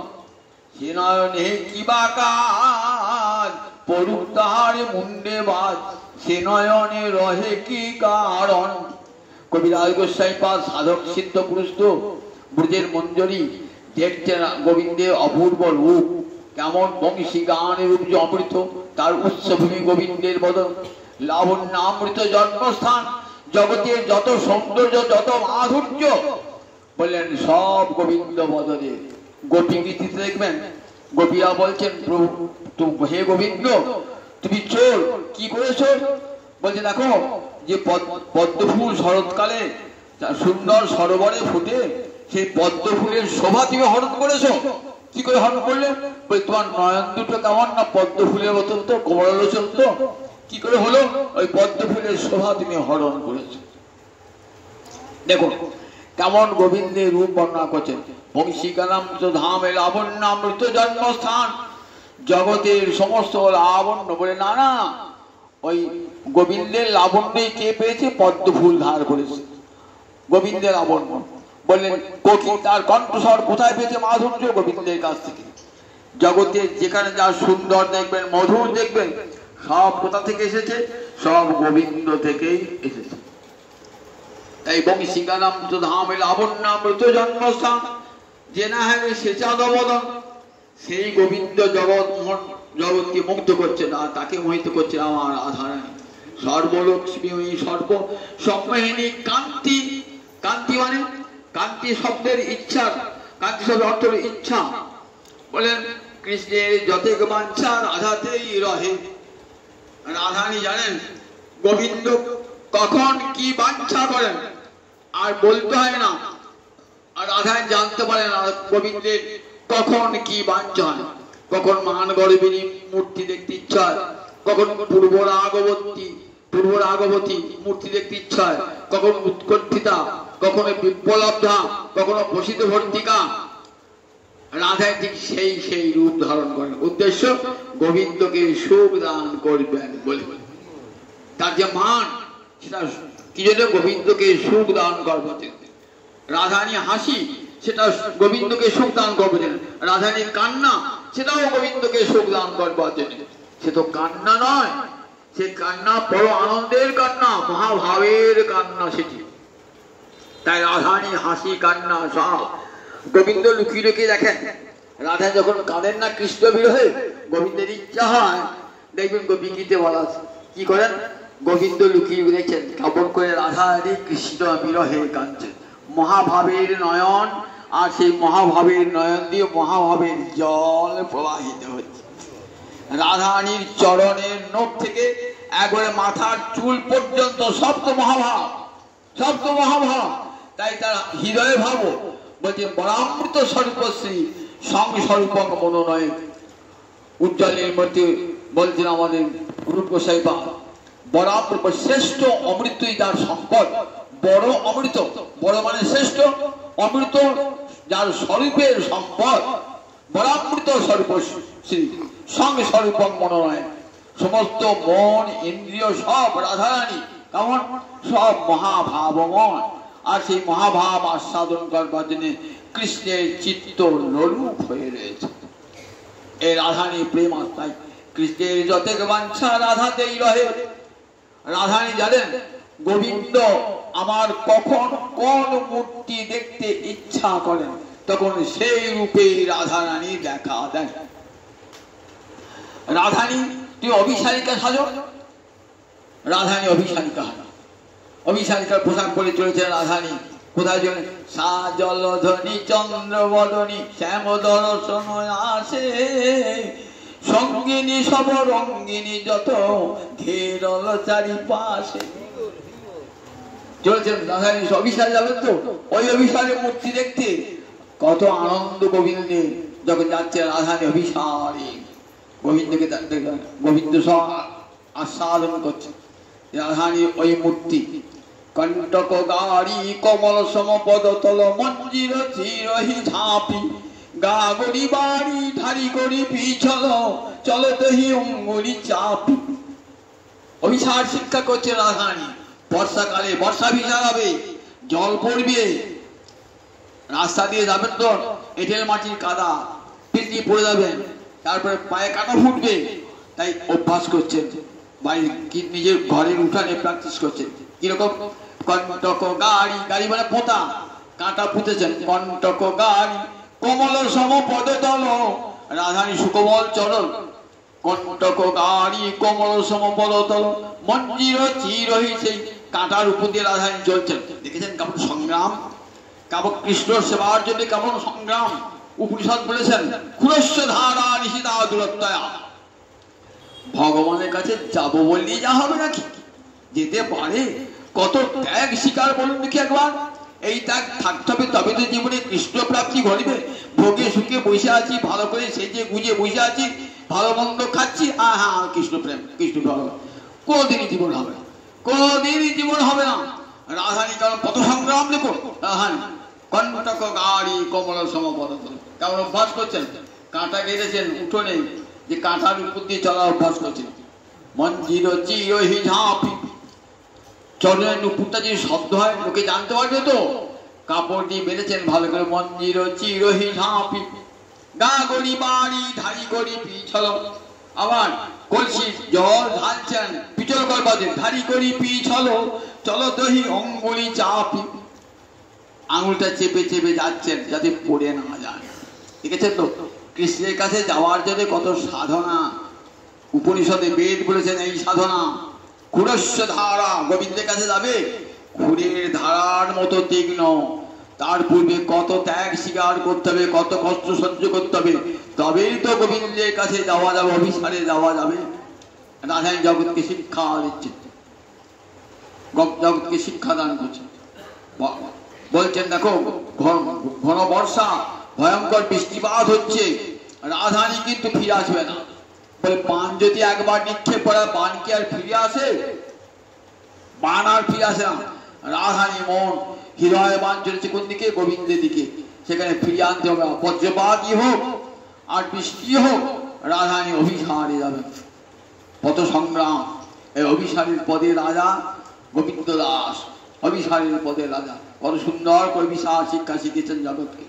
সে নয়নে কিবা কাজ, পড়ুক তাহার মুন্ডে বাজ, সে নয়নে রহে কি কারণ। কবিরাজ গোস্বামী পাদ সাধক সিদ্ধ পুরুষ তো ব্রজের মঞ্জরি দেখছেন গোবিন্দের অপূর্ব রূপ, কেমন বংশী গানের রূপ যে অমৃত, তার উৎসভূমি গোবিন্দের বদন। লাবণ্যামৃত জন্মস্থান, জগতের যত সৌন্দর্য যত মাধুর্য বললেন সব গোবিন্দ বদনে। গোপী গীতিতে দেখবেন গোপীরা বলছেন প্রভু হে গোবিন্দ তুমি চোর কি করেছো? বলছে দেখো যে পদ্ম ফুল শরৎকালে সুন্দর সরোবরে ফুটে, সেই পদ্ম ফুলের শোভা তুমি হরণ করেছো। কি করে হরণ করলে? তোমার নয়ন দুটো কেমন না পদ্ম ফুলের মতন তো, কোমলোচন তো, কি করে হলো? ওই পদ্ম ফুলের শোভা তুমি হরণ করেছো। দেখো কেমন গোবিন্দের রূপ বর্ণনা করছেন। বংশীকারামৃত ধাম লাবণ্যামৃত জন্মস্থান, জগতের সমস্ত লাবণ্য বলে না না, ওই গোবিন্দের লাবণ্যে কে পেয়েছে? পদ্ম ফুল ধার করেছে গোবিন্দের লাবণ্য। বললেন কোকিল তার কণ্ঠস্বর কোথায় পেয়েছে? মাধুর্য গোবিন্দের কাছ থেকে। জগতে যেখানে যা সুন্দর দেখবেন, মধুর দেখবেন, সব কোথা থেকে এসেছে? সব গোবিন্দ থেকেই এসেছে। তাই বংশীগানাম ধাম লাবণ্যামৃত জন্মস্থান যে না হবে সেচাদবদন, সেই গোবিন্দ জগৎকে মুগ্ধ করছে না, তাকে মোহিত করছে আমার আধারানী সর্বলক্ষ্মী সর্ব সম্মোহিনী কান্তি। কান্তি মানে কান্তি শব্দের ইচ্ছা, কান্তি শব্দের অর্থ ইচ্ছা। বলেন কৃষ্ণের যতেক বাঞ্ছা রাধাতেই রহে। রাধারানী জানেন গোবিন্দ কখন কি বাঞ্ছা করেন আর বলতে হয় না। আর রাধারানী জানতে পারেন গোবিন্দের কখন কি বাঞ্ছা হয়। কখন মান গর্বিনী মূর্তি দেখতে ইচ্ছা হয়, কখন পূর্ব রাগবতী মূর্তি দেখতে ইচ্ছা হয়, কখন উৎকণ্ঠিতা, কখনো বিপ্লব্ধা, কখনো প্রসিদ্ধ ভর্তিকা। রাধায় ঠিক সেই রূপ ধারণ করেন। উদ্দেশ্য গোবিন্দকে সুখ দান করবেন বলে। তার যে মান সেটা কি জন্য? গোবিন্দকে সুখ দান করবেন। রাধারানী হাসি সেটা গোবিন্দকে সুখ দান করবেন। রাধারানীর কান্না সেটাও গোবিন্দকে সুখ দান করবার জন্য। সে তো কান্না নয়, সে কান্না বড় আনন্দের কান্না, মহাভাবের কান্না সেটি। তাই রাধারানীর হাসি কান্না সব গোবিন্দ লুকিয়ে লুকিয়ে দেখেন। রাধা যখন কাঁদেন না কৃষ্ণ বিরহে, গোবিন্দের ইচ্ছা হয় দেখবেন গোপীগীতে বলা আছে কি করেন? গোবিন্দ লুকিয়ে দেখছেন কাপন করে রাধারানী কৃষ্ণ বিরহে কাঁদছেন। মহাভাবের নয়ন, আর সেই মহাভাবের নয়ন দিয়ে মহাভাবের জল প্রবাহিত হচ্ছে। রাধারানীর চরণের নোট থেকে একবারে মাথার চুল পর্যন্ত সব তো মহাভাব, সব তো মহাভাব। তাই তার হৃদয়ে ভাব বলছে বরামৃত স্বরূপশ্রী সংস্বরূপক মনোনয়। উজ্জ্বলের মধ্যে বলছেন আমাদের রূপ গোসাই বরামৃত শ্রেষ্ঠ অমৃতই তার সম্পদ। বড় অমৃত, বড় মানে শ্রেষ্ঠ, অমৃত যার স্বরূপের সম্পদ। বরামৃত স্বরূপশ্রী সংস্বরূপক মনোনয়। সমস্ত মন ইন্দ্রিয় সব রাধারানী কেমন? সব মহাভাবময়। আর সেই মহাভাব আস্বাদন করবার জন্য কৃষ্ণের চিত্ত লোলুপ হয়ে রয়েছে। এই রাধারানী প্রেম আত্মায় কৃষ্ণের যতেক বাঞ্ছা রাধাতেই রহে। রাধারানী জানেন গোবিন্দ আমার কখন কোন মূর্তি দেখতে ইচ্ছা করেন, তখন সেই রূপে রাধারানী দেখা দেন। রাধারানী তুই অভিসারিকা সাজো, রাধারানী অভিসারিকা অভিসারিকার পোশাক পরে চলেছে রাধারানী। কোথায় চলে? সাজলধ্বনি চন্দ্রবদনী শ্যাম দর্শন আসে, সঙ্গিনী সব রঙ্গিনী যত ঘেরল চারিপাশে। চলেছেন রাধারানী অভিসারে যাবেন তো, ওই অভিসারে মূর্তি দেখতে কত আনন্দ গোবিন্দের। যখন যাচ্ছে রাধারানী অভিসারে গোবিন্দকে গোবিন্দ সব আস্বাদন করছে। রাধারানী ওই মূর্তি কণ্টক গাড়ি কমল সমপদ তল মঞ্জির চিরহি ঝাঁপি গাগরি বাড়ি ধারি করি পিছল চলতহি অঙ্গুলি চাপি। অভিসার শিক্ষা করছে রাধারানী। বর্ষাকালে বর্ষা ভিজা হবে, জল পড়বে, রাস্তা দিয়ে যাবেন তো এঁটেল মাটির কাদা, পিছলি পড়ে যাবেন, তারপরে পায়ে কাটা ফুটবে। তাই অভ্যাস করছেন, বাড়ি নিজের ঘরের উঠানে প্র্যাকটিস করছেন। কিরকম? কণ্টক গাড়ি, গাড়ি মানে পোতা, কাঁটা পুঁতেছেন। কণ্টক গাড়ি কোমল সম পদতল, রাধারানী সুকোমল চরণ। কণ্টক গাড়ি কোমল সম পদতল মঞ্জির চিরহি, সেই কাঁটার উপর দিয়ে রাধারানী চলছেন। দেখেছেন কেমন সংগ্রাম, কেমন কৃষ্ণ সেবার জন্য কেমন সংগ্রাম। উপনিষদ বলেছেন ক্ষুরস্য ধারা নিশিতা দূরত্বয়া। ভগবানের কাছে যাবো বললেই যা হবে নাকি? যেতে পারে। কত ত্যাগ স্বীকার বলুন দেখি একবার। এই ত্যাগ থাকতে হবে, তবে তো জীবনে কৃষ্ণ প্রাপ্তি ঘটবে। ভোগে সুখে বসে আছি, ভালো করে সেজে গুজে বসে আছি, ভালো মন্দ খাচ্ছি, হ্যাঁ কৃষ্ণ প্রেম কৃষ্ণ প্রেম, কোনদিনই জীবন হবে না, কোনদিনই জীবন হবে না। রাধারানী কারণ কত সংগ্রাম দেখো। রাধারানী কণ্টক গাড়ি কমল সমপদ, কেমন অভ্যাস করছেন। কাঁটা গেড়েছেন উঠোনে, যে কাঁটার উপর দিয়ে চলার অভ্যাস করছেন। মঞ্জির চিরহি ঝাঁপি, চরণের নুপুরটা যে শব্দ হয় লোকে জানতে পারবে তো। কাপড় দিয়ে বেঁধেছেন ভালো করে, মঞ্জির চিরহি ঝাঁপি, গা গড়ি বাড়ি ধারি গড়ি পিছল। আবার কলসি জল ঢালছেন, পিছল করবাদে ধারি গড়ি পিছল, চলো দহি অঙ্গুলি চাপি। আঙুলটা চেপে চেপে যাচ্ছেন যাতে পড়ে না যায়। দেখেছেন তো কৃষ্ণের কাছে যাওয়ার জন্য কত সাধনা। উপনিষদে বেদ বলেছেন এই সাধনা। ক্ষুরস্য ধারা, গোবিন্দের কাছে যাবে ক্ষুরের ধারার মতো তীক্ষ্ণ। তার পূর্বে কত ত্যাগ স্বীকার করতে হবে, কত কষ্ট সহ্য করতে হবে, তবেই তো গোবিন্দের কাছে যাওয়া যাবে, অভিসারে যাওয়া যাবে। রাধারানী জগৎকে শিক্ষা দিচ্ছে, জগৎকে শিক্ষা দান করছে। বলছেন দেখো ঘন বর্ষা, ভয়ঙ্কর বৃষ্টিপাত হচ্ছে, রাধারানী কিন্তু ফিরে আসবে না। বলে বান যদি একবার নিক্ষেপ করা, বান কি আর ফিরে আসে? বান আর ফিরে আসে না। রাধারানী মন হৃদয় বান চলেছে কোন দিকে? গোবিন্দের দিকে। সেখানে ফিরিয়ে আনতে হবে। বজ্রপাতই হোক আর বৃষ্টি হোক, রাধারানী অভিসারে যাবে। কত সংগ্রাম। এই অভিসারের পদে রাজা গোবিন্দ দাস, অভিসারের পদে রাজা। কত সুন্দর করে বিশাল শিক্ষা শিখেছেন জগৎকে।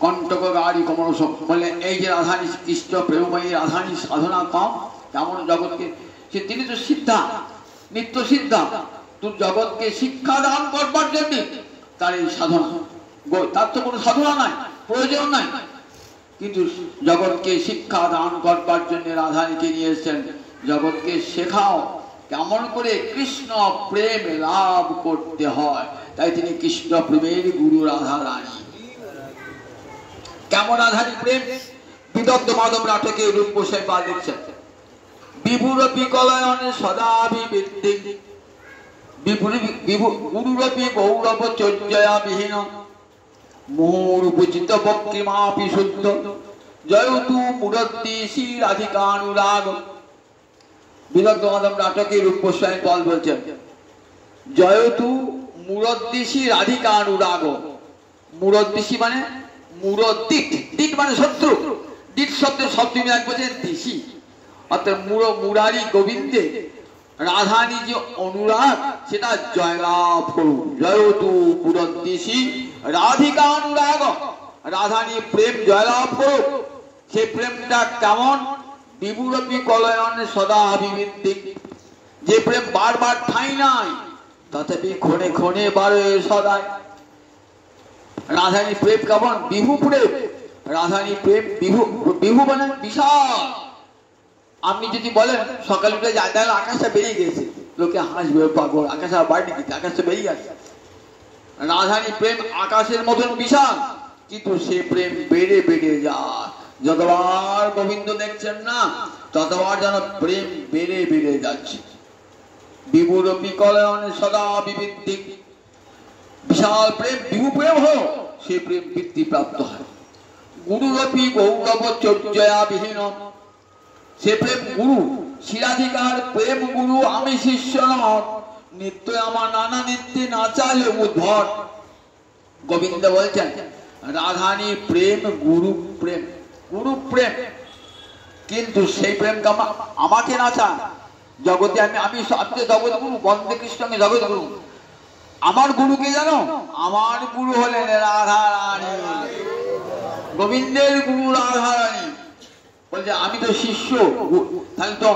কণ্টক গাড়ি কমল বললেন এই যে রাধারানী কৃষ্ণ প্রেমময়ী রাধারানী সাধনা কম, তেমন জগৎকে তিনি তো সিদ্ধা, নিত্য সিদ্ধা। তুই জগৎকে শিক্ষা দান করবার জন্য তার এই সাধনা, তার তো কোনো সাধনা নাই, প্রয়োজন নাই, কিন্তু জগৎকে শিক্ষা দান করবার জন্য রাধারানীকে নিয়ে এসেছেন। জগৎকে শেখাও কেমন করে কৃষ্ণ প্রেম লাভ করতে হয়। তাই তিনি কৃষ্ণ প্রেমের গুরু রাধারানী। কেমন রাধারানী প্রেম? বিদগ্ধ মাধব নাটকে রূপ গোসাই পা দেখছেন। বিভুরপি কলয়নে সদাভিবৃদ্ধি, গুরুরপি গৌরব চর্যয়া বিহীন, মুহুরূপচিত বক্রিমাপি শুদ্ধ, জয়তু মুরদ্দি শ্রী রাধিকানুরাগ। বিদগ্ধ মাধব নাটকে রূপ গোসাই পাল বলছেন জয়তু মুরদ্দিশি রাধিকানুরাগ। মুরদ্দিশি মানে মুরদ্দিত, দিত মানে শত্রু, দিত শব্দের শব্দ এক বলছেন দিশি, অর্থাৎ মুরারি গোবিন্দে রাধারানী যে অনুরাগ সেটা জয়লাভ করুন। জয়তু মুরদ্দিশি রাধিকানুরাগ, রাধারানী প্রেম জয়লাভ করুক। সেই প্রেমটা কেমন? বিভুরপি কলয়ন সদা অভিবৃদ্ধি, যে প্রেম বারবার ঠাঁই নাই তথাপি ক্ষণে ক্ষণে বারে সদায়। রাধারানী প্রেম কেমন? বিভু প্রেম। রাধারানী প্রেম বিভু, বিভু মানে বিশাল। আপনি যদি বলেন সকালে উঠে যায় তাহলে আকাশটা বেরিয়ে গেছে, লোকে হাসবে, পাগল, আকাশটা বাড়ি গেছে, আকাশটা বেরিয়ে গেছে। রাধারানী প্রেম আকাশের মতন বিশাল, কিন্তু সে প্রেম বেড়ে বেড়ে যায়। যতবার গোবিন্দ দেখছেন না ততবার যেন প্রেম বেড়ে বেড়ে যাচ্ছে। বিভুরপি কলয়নে সদা বিবৃদ্ধি, বিশাল প্রেম বিভু প্রেম হোক, সে প্রেম বৃদ্ধি প্রাপ্ত হয়। গুরুরপি গৌরব চর্যয়া বিহীন, সে প্রেম গুরু শিরাধিকার প্রেম গুরু আমি শিষ্য নয়, নিত্য আমার নানা নিত্যে নাচালে উদ্ভট। গোবিন্দ বলছেন রাধারানী প্রেম গুরু প্রেম, গুরু প্রেম, কিন্তু সেই প্রেমকে আমাকে নাচা জগতে। আমি জগৎ গুরু, বন্দে কৃষ্ণকে জগৎ গুরু। আমার গুরুকে জানো? আমার গুরু হলেন রাধারানী, গোবিন্দের গুরু রাধারানী। বলছে আমি তো শিষ্য, তাহলে তো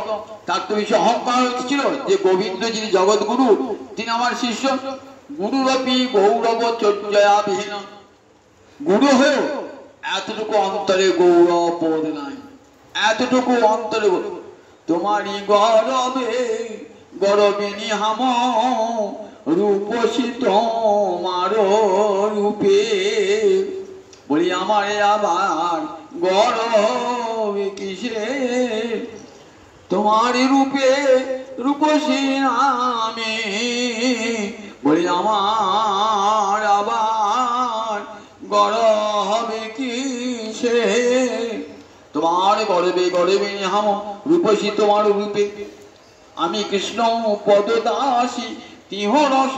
তার তো বেশি অহংকার হচ্ছিল যে গোবিন্দ যিনি জগৎ গুরু তিনি আমার শিষ্য। গুরুরপি গৌরব চর্যয়া বিহীন, গুরু হয়েও এতটুকু অন্তরে গৌরব বোধ নাই, এতটুকু অন্তরে। তোমারই গৌরবে গৌরবিনী হাম, রূপসী তোমার রূপে। বলি আমারে আবার গৌরব কিসে? তোমার রূপে রূপসী নামে। বলি আমার আবার গৌরব কিসে? তোমার গৌরবে গৌরবে হাম, রূপসী তোমার রূপে। আমি কৃষ্ণ পদদাসী, তিহ রস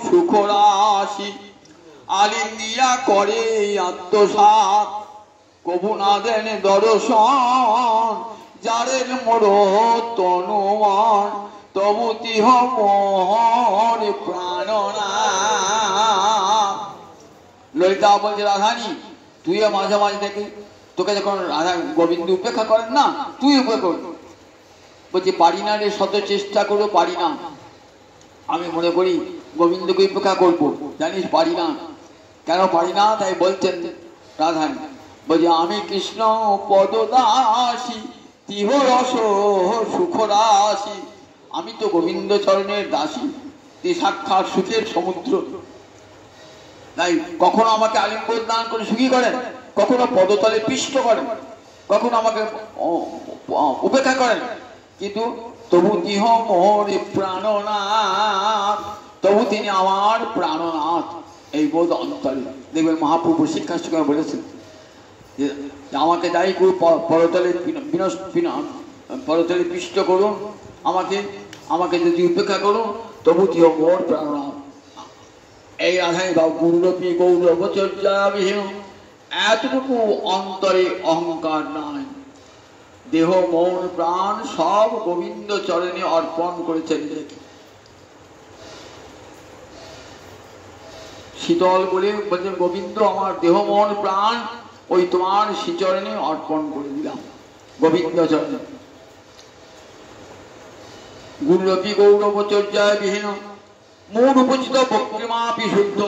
সুখ রাশি। আলিঙ্গিয়া করে আত্মসাৎ, কবু না দেন দর্শন, যারের মোর তনুমান তবু তিহ মোহর প্রাণনাথ। ললিতা বলছে রাধারানী তুইও মাঝে মাঝে দেখি তোকে যখন রাধা গোবিন্দ উপেক্ষা করেন না তুই উপেক্ষা কর। বলছি পারি না রে, শত চেষ্টা করো পারি না। আমি মনে করি গোবিন্দকে উপেক্ষা করবো, জানিস পারি না। কেন পারি না? তাই বলছেন রাধারানী, বলছি আমি কৃষ্ণ পদদাসী তিহ রস সুখরাশি। আমি তো গোবিন্দ চরণের দাসী, তুই সাক্ষাৎ সুখের সমুদ্র। তাই কখনো আমাকে আলিঙ্গন দান করে সুখী করেন, কখনো পদতলে পিষ্ট করেন, কখনো আমাকে উপেক্ষা করেন, কিন্তু তবু তিহ মোর প্রাণনাথ, তবু তিনি আমার প্রাণনাথ। এই বোধ অন্তরে দেখবেন মহাপ্রভু শিক্ষাষ্টকে বলেছেন যে আমাকে দায়ী করুন, পরতলে পিষ্ট করুন, আমাকে যদি উপেক্ষা করুন তবু তিহ মোর প্রাণনাথ। এই রাধাই বা গুরুরূপী গৌরবচর্যাবিহীন এতটুকু অন্তরে অহংকার নাই। দেহ মন প্রাণ সব গোবিন্দ চরণে অর্পণ করেছেন। শীতল বলে বলছেন গোবিন্দ আমার দেহ মন প্রাণ ওই তোমার শ্রীচরণে অর্পণ করে দিলাম, গোবিন্দ চরণে। গুরুরূপী গৌরবচর্যাবিহীন মূল উপচিত বক্রিমাপি শুদ্ধ।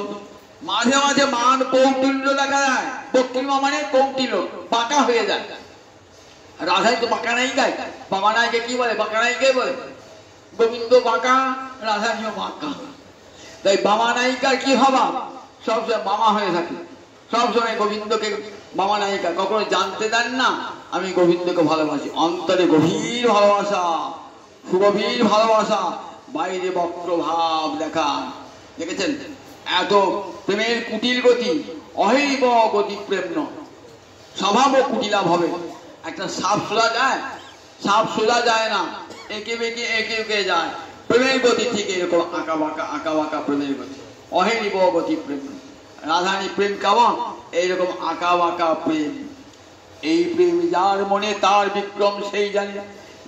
মাঝে মাঝে মান কৌটিল্য দেখা যায়। বক্রিমা মানে কৌটিল্য, বাঁকা হয়ে যায়। রাধাই তো বাঁকা নাই গায়, বাবা নাইকে কি বলে? বাঁকা নাইকে বলে। গোবিন্দ বাঁকা, রাধানিও বাঁকা। তাই বাবা নায়িকার কি হবা? সবসময় বামা হয়ে থাকে, সবসময় গোবিন্দকে বাবা নায়িকা। কখনো জানতে দেন না আমি গোবিন্দকে ভালোবাসি, অন্তরে গভীর ভালোবাসা, সুগভীর ভালোবাসা, বাইরে বক্র ভাব দেখান। দেখেছেন এত প্রেমের কুটিল গতি, অহেব গতি প্রেম স্বভাবও কুটিলাভ হবে। একটা সাপ সোজা যায়? সাপ সোজা যায় না, এঁকে বেঁকে এঁকে এঁকে যায়। প্রেমের গতি ঠিক এরকম আঁকা বাঁকা প্রেমের গতি, অহেব গতি প্রেম। রাধারানী প্রেম কেমন? এইরকম আঁকা বাঁকা প্রেম। এই প্রেম যার মনে তার বিক্রম সেই জানে,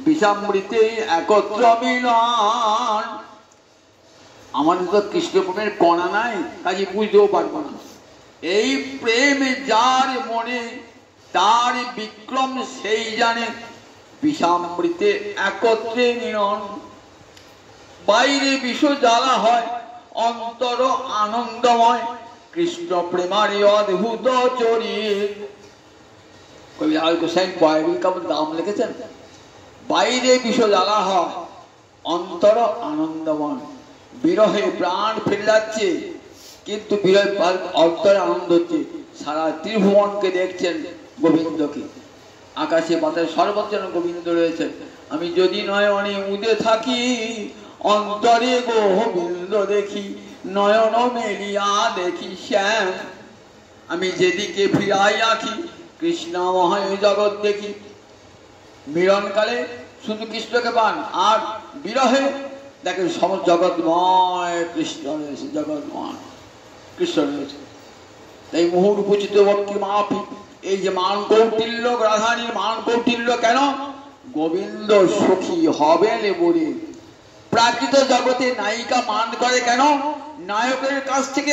বিষামৃতে একত্র মিলন। আমাদের তো কৃষ্ণ প্রেমের কণা নাই, কাজে বুঝতেও পারবো না। এই প্রেম যার মনে তার বিক্রম সেই জানে, বিষামৃতে একত্রে মিলন। বাইরে বিষ জ্বালা হয়, অন্তর আনন্দময়, কৃষ্ণ প্রেমারি অদ্ভুত চরিত। কবি লাল গোসাই বয়াবি কেমন দাম লিখেছেন। বাইরে বিষ জ্বালা হয়, অন্তর আনন্দময়। বিরহে প্রাণ ফিরে যাচ্ছে, কিন্তু বিরহে অন্তরে আনন্দ হচ্ছে। সারা ত্রিভুবনকে দেখছেন গোবিন্দকে, আকাশে বাতাসে সর্বত্র গোবিন্দ রয়েছে। আমি যদি নয়নে উদে থাকি, অন্তরে গোবিন্দ দেখি, নয়ন মেলিয়া দেখি শ্যাম। আমি যেদিকে ফিরাই আঁকি, কৃষ্ণময় জগৎ দেখি। মিলনকালে শুধু কৃষ্ণকে পান, আর বিরহে দেখেন সমস্ত জগৎময় কৃষ্ণ রয়েছে, জগৎময় কৃষ্ণ রয়েছে। তাই মুহুর উপচিত বক্রি মাপি, এই যে মান কৌটিল্য, রাধারানীর মান কৌটিল্য কেন? গোবিন্দ সখী হবেন বলে। প্রাকৃত জগতে নায়িকা মান করে কেন? নায়কের কাছ থেকে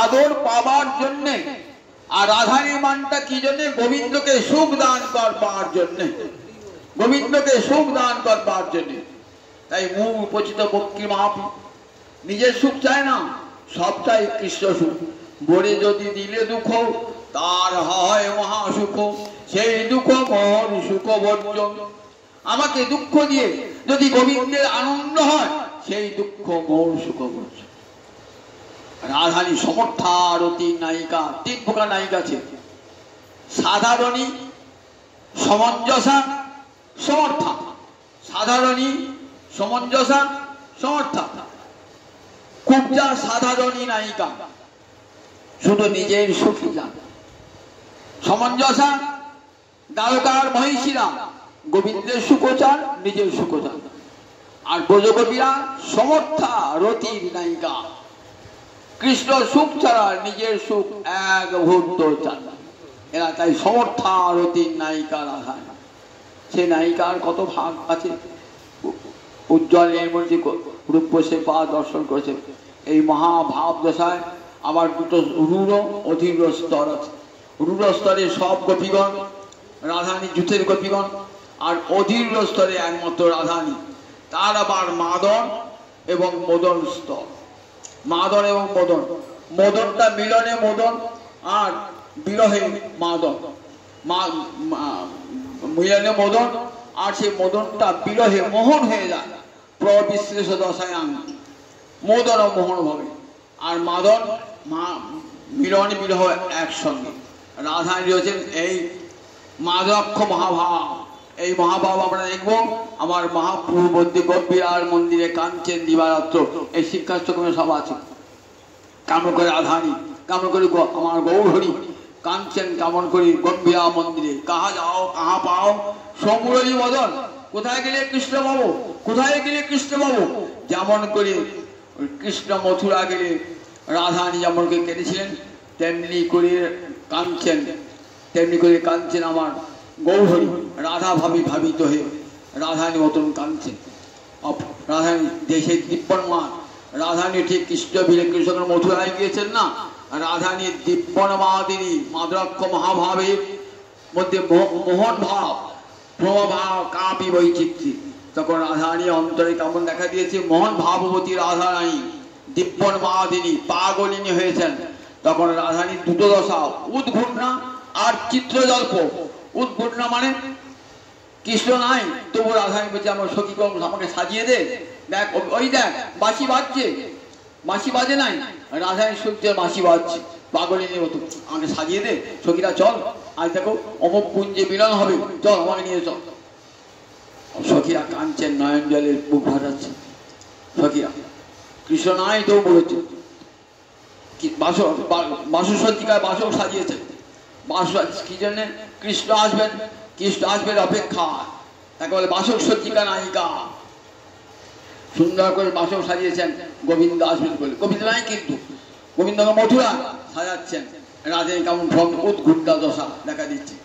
আদর পাবার জন্য। আর রাধারানীর মানটা কি জন্য? গোবিন্দকে সুখ দান করবার জন্য, গোবিন্দকে সুখ দান করবার জন্য। তাই মুখ উপচিত বক্রি মাপি, নিজের সুখ চায় না, সবটাই কৃষ্ণ সুখ। বলে যদি দিলে দুঃখ, তার হয় মহা সুখ, সেই দুঃখ মোর সুখ বর্জন। আমাকে দুঃখ দিয়ে যদি গোবিন্দের আনন্দ হয়, সেই দুঃখ মোর সুখ বর্জন। রাধারানী সমর্থারতী নায়িকা। তিন প্রকার নায়িকা আছে: সাধারণী, সমঞ্জসা, সমর্থা। সাধারণী, সমঞ্জসা, সমর্থা। খুব যা সাধারণী নায়িকা, শুধু নিজের সুখী যান। সমঞ্জসা, দ্বারকার মহিষীরা গোবিন্দের সুখচার, নিজের সুখচার। আর ব্রজগোপীরা সমর্থা রতির নায়িকা, কৃষ্ণ সুখ ছাড়া নিজের সুখ এক মুহূর্ত চান। এরা তাই সমর্থা রতির নায়িকা রাধা। সে নায়িকার কত ভাগ আছে। উজ্জ্বল নির্মলজি রূপসে পা দর্শন করেছে। এই মহাভাব দশায় আবার দুটো রূঢ় অধীর স্তর আছে। রূঢ় স্তরে সব গোপীগণ, রাধানী জুথের গোপীগণ, আর অধীর স্তরে একমাত্র রাধানী। তার আবার মাদন এবং মদন স্তর। মাদন এবং মদন, মদনটা মিলনে মদন আর বিরহে মাদন, মিলনে মদন আর সেই মদনটা বিরহে মোহন হয়ে যায়। প্রবিশ্লেষ দশায় মদন ও মোহন ভাবে, আর মাদন মিলন বিরহ একসঙ্গে। রাধানী রয়েছেন এই মাদক্ষ মহাভাব। এই মহাভাব আমরা দেখব আমার মহাপূর্ববর্তী গম্ভীরার মন্দিরে কাঞ্চন দিবারাত্র এই শিক্ষাশ্রমে সব আছে। কামন করে রাধানী, কামন করি আমার গৌরহরি, কাঞ্চন কামন করি গম্ভীরা মন্দিরে। কাহা যাও কাহা পাও সমুরলী মদন, কোথায় গেলে কৃষ্ণ বাবু, কোথায় গেলে কৃষ্ণ বাবু। যেমন করে কৃষ্ণ মথুরা গেলে রাধানী যেমন করে কেটেছিলেন, তেমনি করে কাঞ্চন, তেমনি করে কাঞ্চন আমার গৌরহরি রাধা ভাবিত হয়ে রাধানী মতন কাঞ্চন। রাধানী দেশের দিব্যন্মান, রাধানী ঠিক কৃষ্ণ বীরে কৃষ্ণ মথুরায় গিয়েছেন না, রাধানী দিব্যন্মা, তিনি মাদক্ষ মহাভাবের মধ্যে মোহন ভাব, প্রভাব কাপি বৈচিত্র্য। তখন রাধানী অন্তরে কেমন দেখা দিয়েছে, মোহন ভাববতী রাধারানী দিব্যন্মা, তিনি পাগলিনী হয়েছেন। তখন রাধানীর দুটো দশা, উদ্ঘূর্ণা আর চিত্রজল্প। উদ্ঘূর্ণা মানে কৃষ্ণ নাই, তবু রাধানী বলছে আমার সখী কম আমাকে সাজিয়ে দে, দেখ ওই দেখ বাঁশি বাজছে, বাঁশি বাজে নাই, রাধানী সূর্যের বাঁশি বাজছে পাগলিনীর মতো, আমাকে সাজিয়ে দে সখীরা, চল আজ দেখো অমুক কুঞ্জে মিলন হবে, চল আমাকে নিয়ে চল। সখীরা কাঁদছেন, নয়ন জলের বুক ভাসাচ্ছে। সখীরা কৃষ্ণ নাই তো বলেছে, বাসসজ্জিকায় বাসক সাজিয়েছে। কি জন্য? কৃষ্ণ আসবেন, কৃষ্ণ আসবেন অপেক্ষা, তাকে বলে বাসক সজ্জিকা নায়িকা। সুন্দর করে বাসক সাজিয়েছেন, গোবিন্দ আসবেন বলে। গোবিন্দ নাই কিন্তু, গোবিন্দকে মথুরা সাজাচ্ছেন। রাধে কেমন উদ্ঘূর্ণা দশা দেখা দিচ্ছে।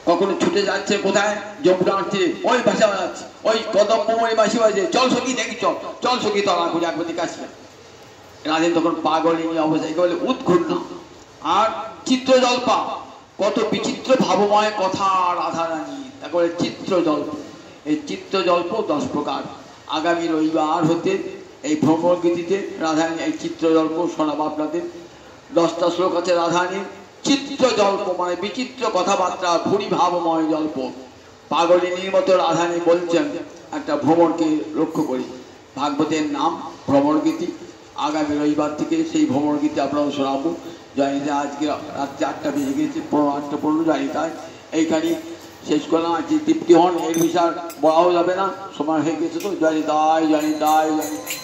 কখনো ছুটে যাচ্ছে কোথায়, যমুনার তীরে, ওই ভাষা বাজাচ্ছে, ওই কদম মোমরে বাসি বাজে, চল সখী দেখি, চল চল সখী তলা খুঁজে একবতী কাছে। রাধে তখন পাগলিনী অবস্থায় বলে উদ্ঘূর্ণা আর চিত্রজল্পা। কত বিচিত্র ভাবময় কথা রাধারানী, তাকে বলে চিত্রজল্প। এই চিত্রজল্প 10 প্রকার। আগামী রবিবার হতে এই ভ্রমণ গীতিতে রাধারানী এই চিত্রজল্প শোনাবো আপনাদের। 10টা শ্লোক আছে রাধারানীর। চিত্রজল্প মানে বিচিত্র কথাবার্তা, ভুরি ভাবময় জল্প। পাগলিনীর মতো রাধারানী বলছেন একটা ভ্রমণকে লক্ষ্য করি। ভাগবতের নাম ভ্রমণ গীতি। আগামী রবিবার থেকে সেই ভ্রমণ গীতি আপনারা শোনাবো। জয়নিতা আজকে রাত্রে 8টা বেজে গেছে, 8টা 15 জয়নিতায় এইখানে শেষ করলাম। আজকে তৃপ্তি হন, এর বিষয় বলাও যাবে না, সময় হয়ে গেছে তো। জয়নিতায় জয়নিতায় জয়নিতায়।